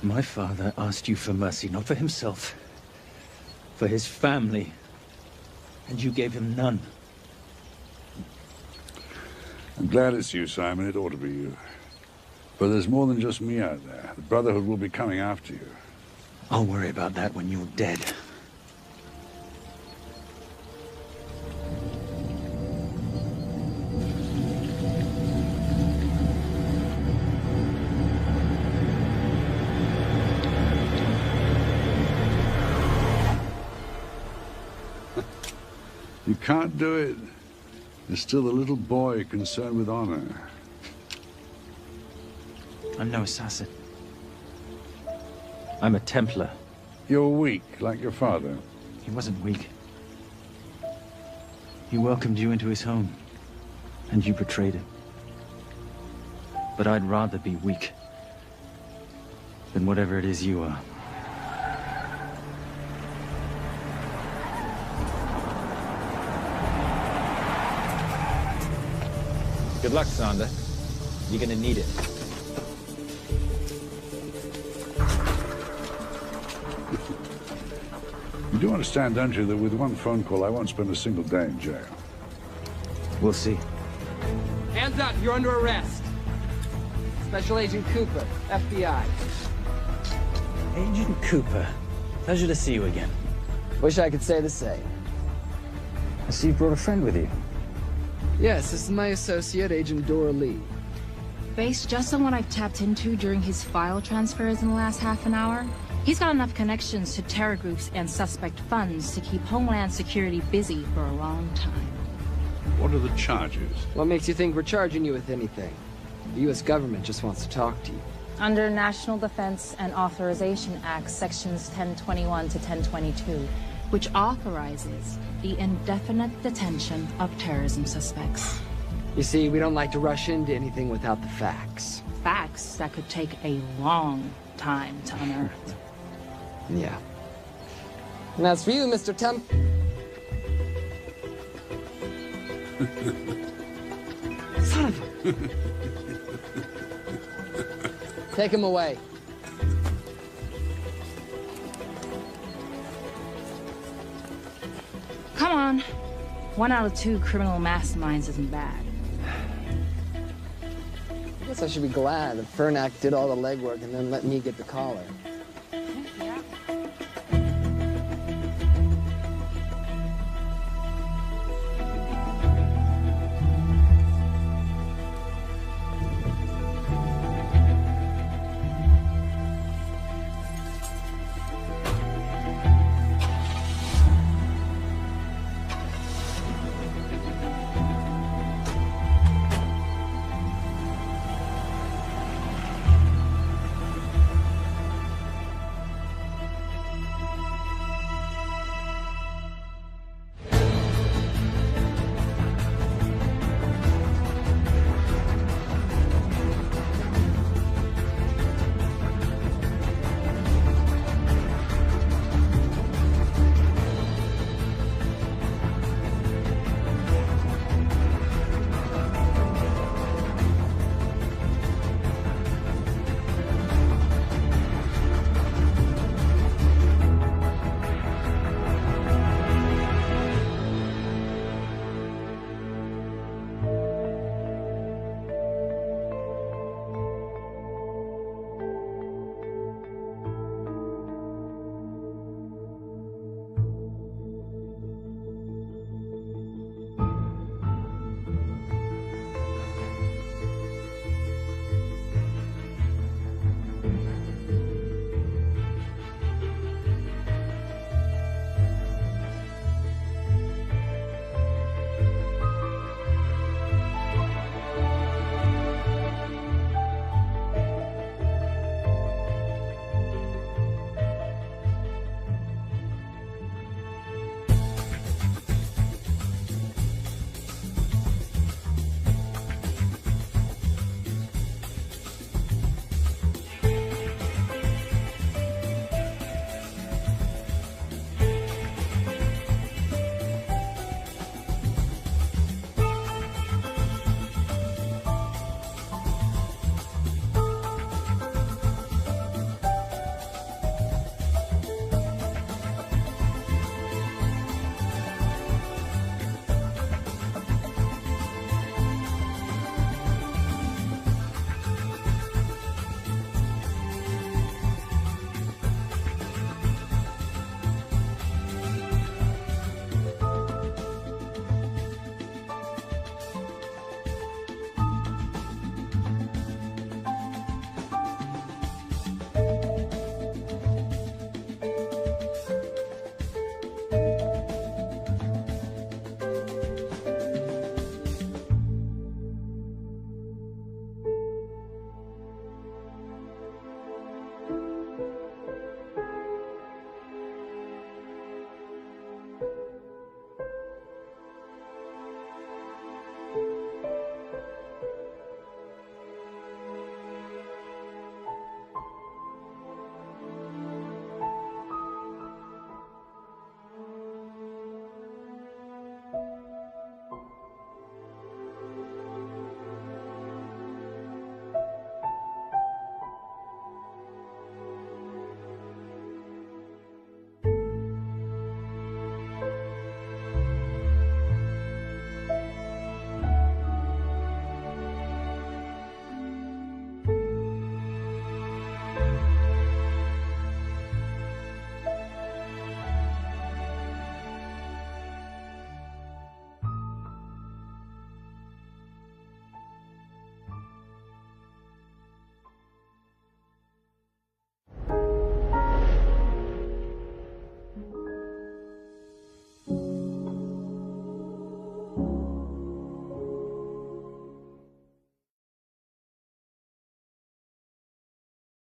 [SPEAKER 10] My father asked you for mercy, not for himself, for his family, and you gave him none.
[SPEAKER 12] I'm glad it's you, Simon. It ought to be you. But there's more than just me out there. The Brotherhood will be coming after you.
[SPEAKER 10] I'll worry about that when you're dead.
[SPEAKER 12] You can't do it. You're still a little boy concerned with honor.
[SPEAKER 10] I'm no assassin. I'm a Templar.
[SPEAKER 12] You're weak, like your father.
[SPEAKER 10] He wasn't weak. He welcomed you into his home, and you betrayed him. But I'd rather be weak than whatever it is you are.
[SPEAKER 19] Good luck, Sander. You're gonna need it.
[SPEAKER 12] You do understand, don't you, that with one phone call, I won't spend a single day in jail.
[SPEAKER 10] We'll see.
[SPEAKER 17] Hands up, you're under arrest. Special Agent Cooper, FBI.
[SPEAKER 10] Agent Cooper, pleasure to see you again.
[SPEAKER 17] Wish I could say the same.
[SPEAKER 10] I see you brought a friend with you.
[SPEAKER 17] Yes, this is my associate, Agent Dora Lee.
[SPEAKER 24] Based just on what I've tapped into during his file transfers in the last half an hour, he's got enough connections to terror groups and suspect funds to keep Homeland Security busy for a long time.
[SPEAKER 12] What are the charges?
[SPEAKER 17] What makes you think we're charging you with anything? The U.S. government just wants to talk to you.
[SPEAKER 24] Under National Defense and Authorization Act, Sections 1021 to 1022, which authorizes the indefinite detention of terrorism suspects.
[SPEAKER 17] You see, we don't like to rush into anything without the facts.
[SPEAKER 24] Facts that could take a long time to unearth.
[SPEAKER 17] Yeah. And as for you, Mr. Temp... Son of a... Take him away.
[SPEAKER 24] Come on. 1 out of 2 criminal masterminds isn't bad.
[SPEAKER 5] guess I should be glad that Fernak did all the legwork and then let me get the collar.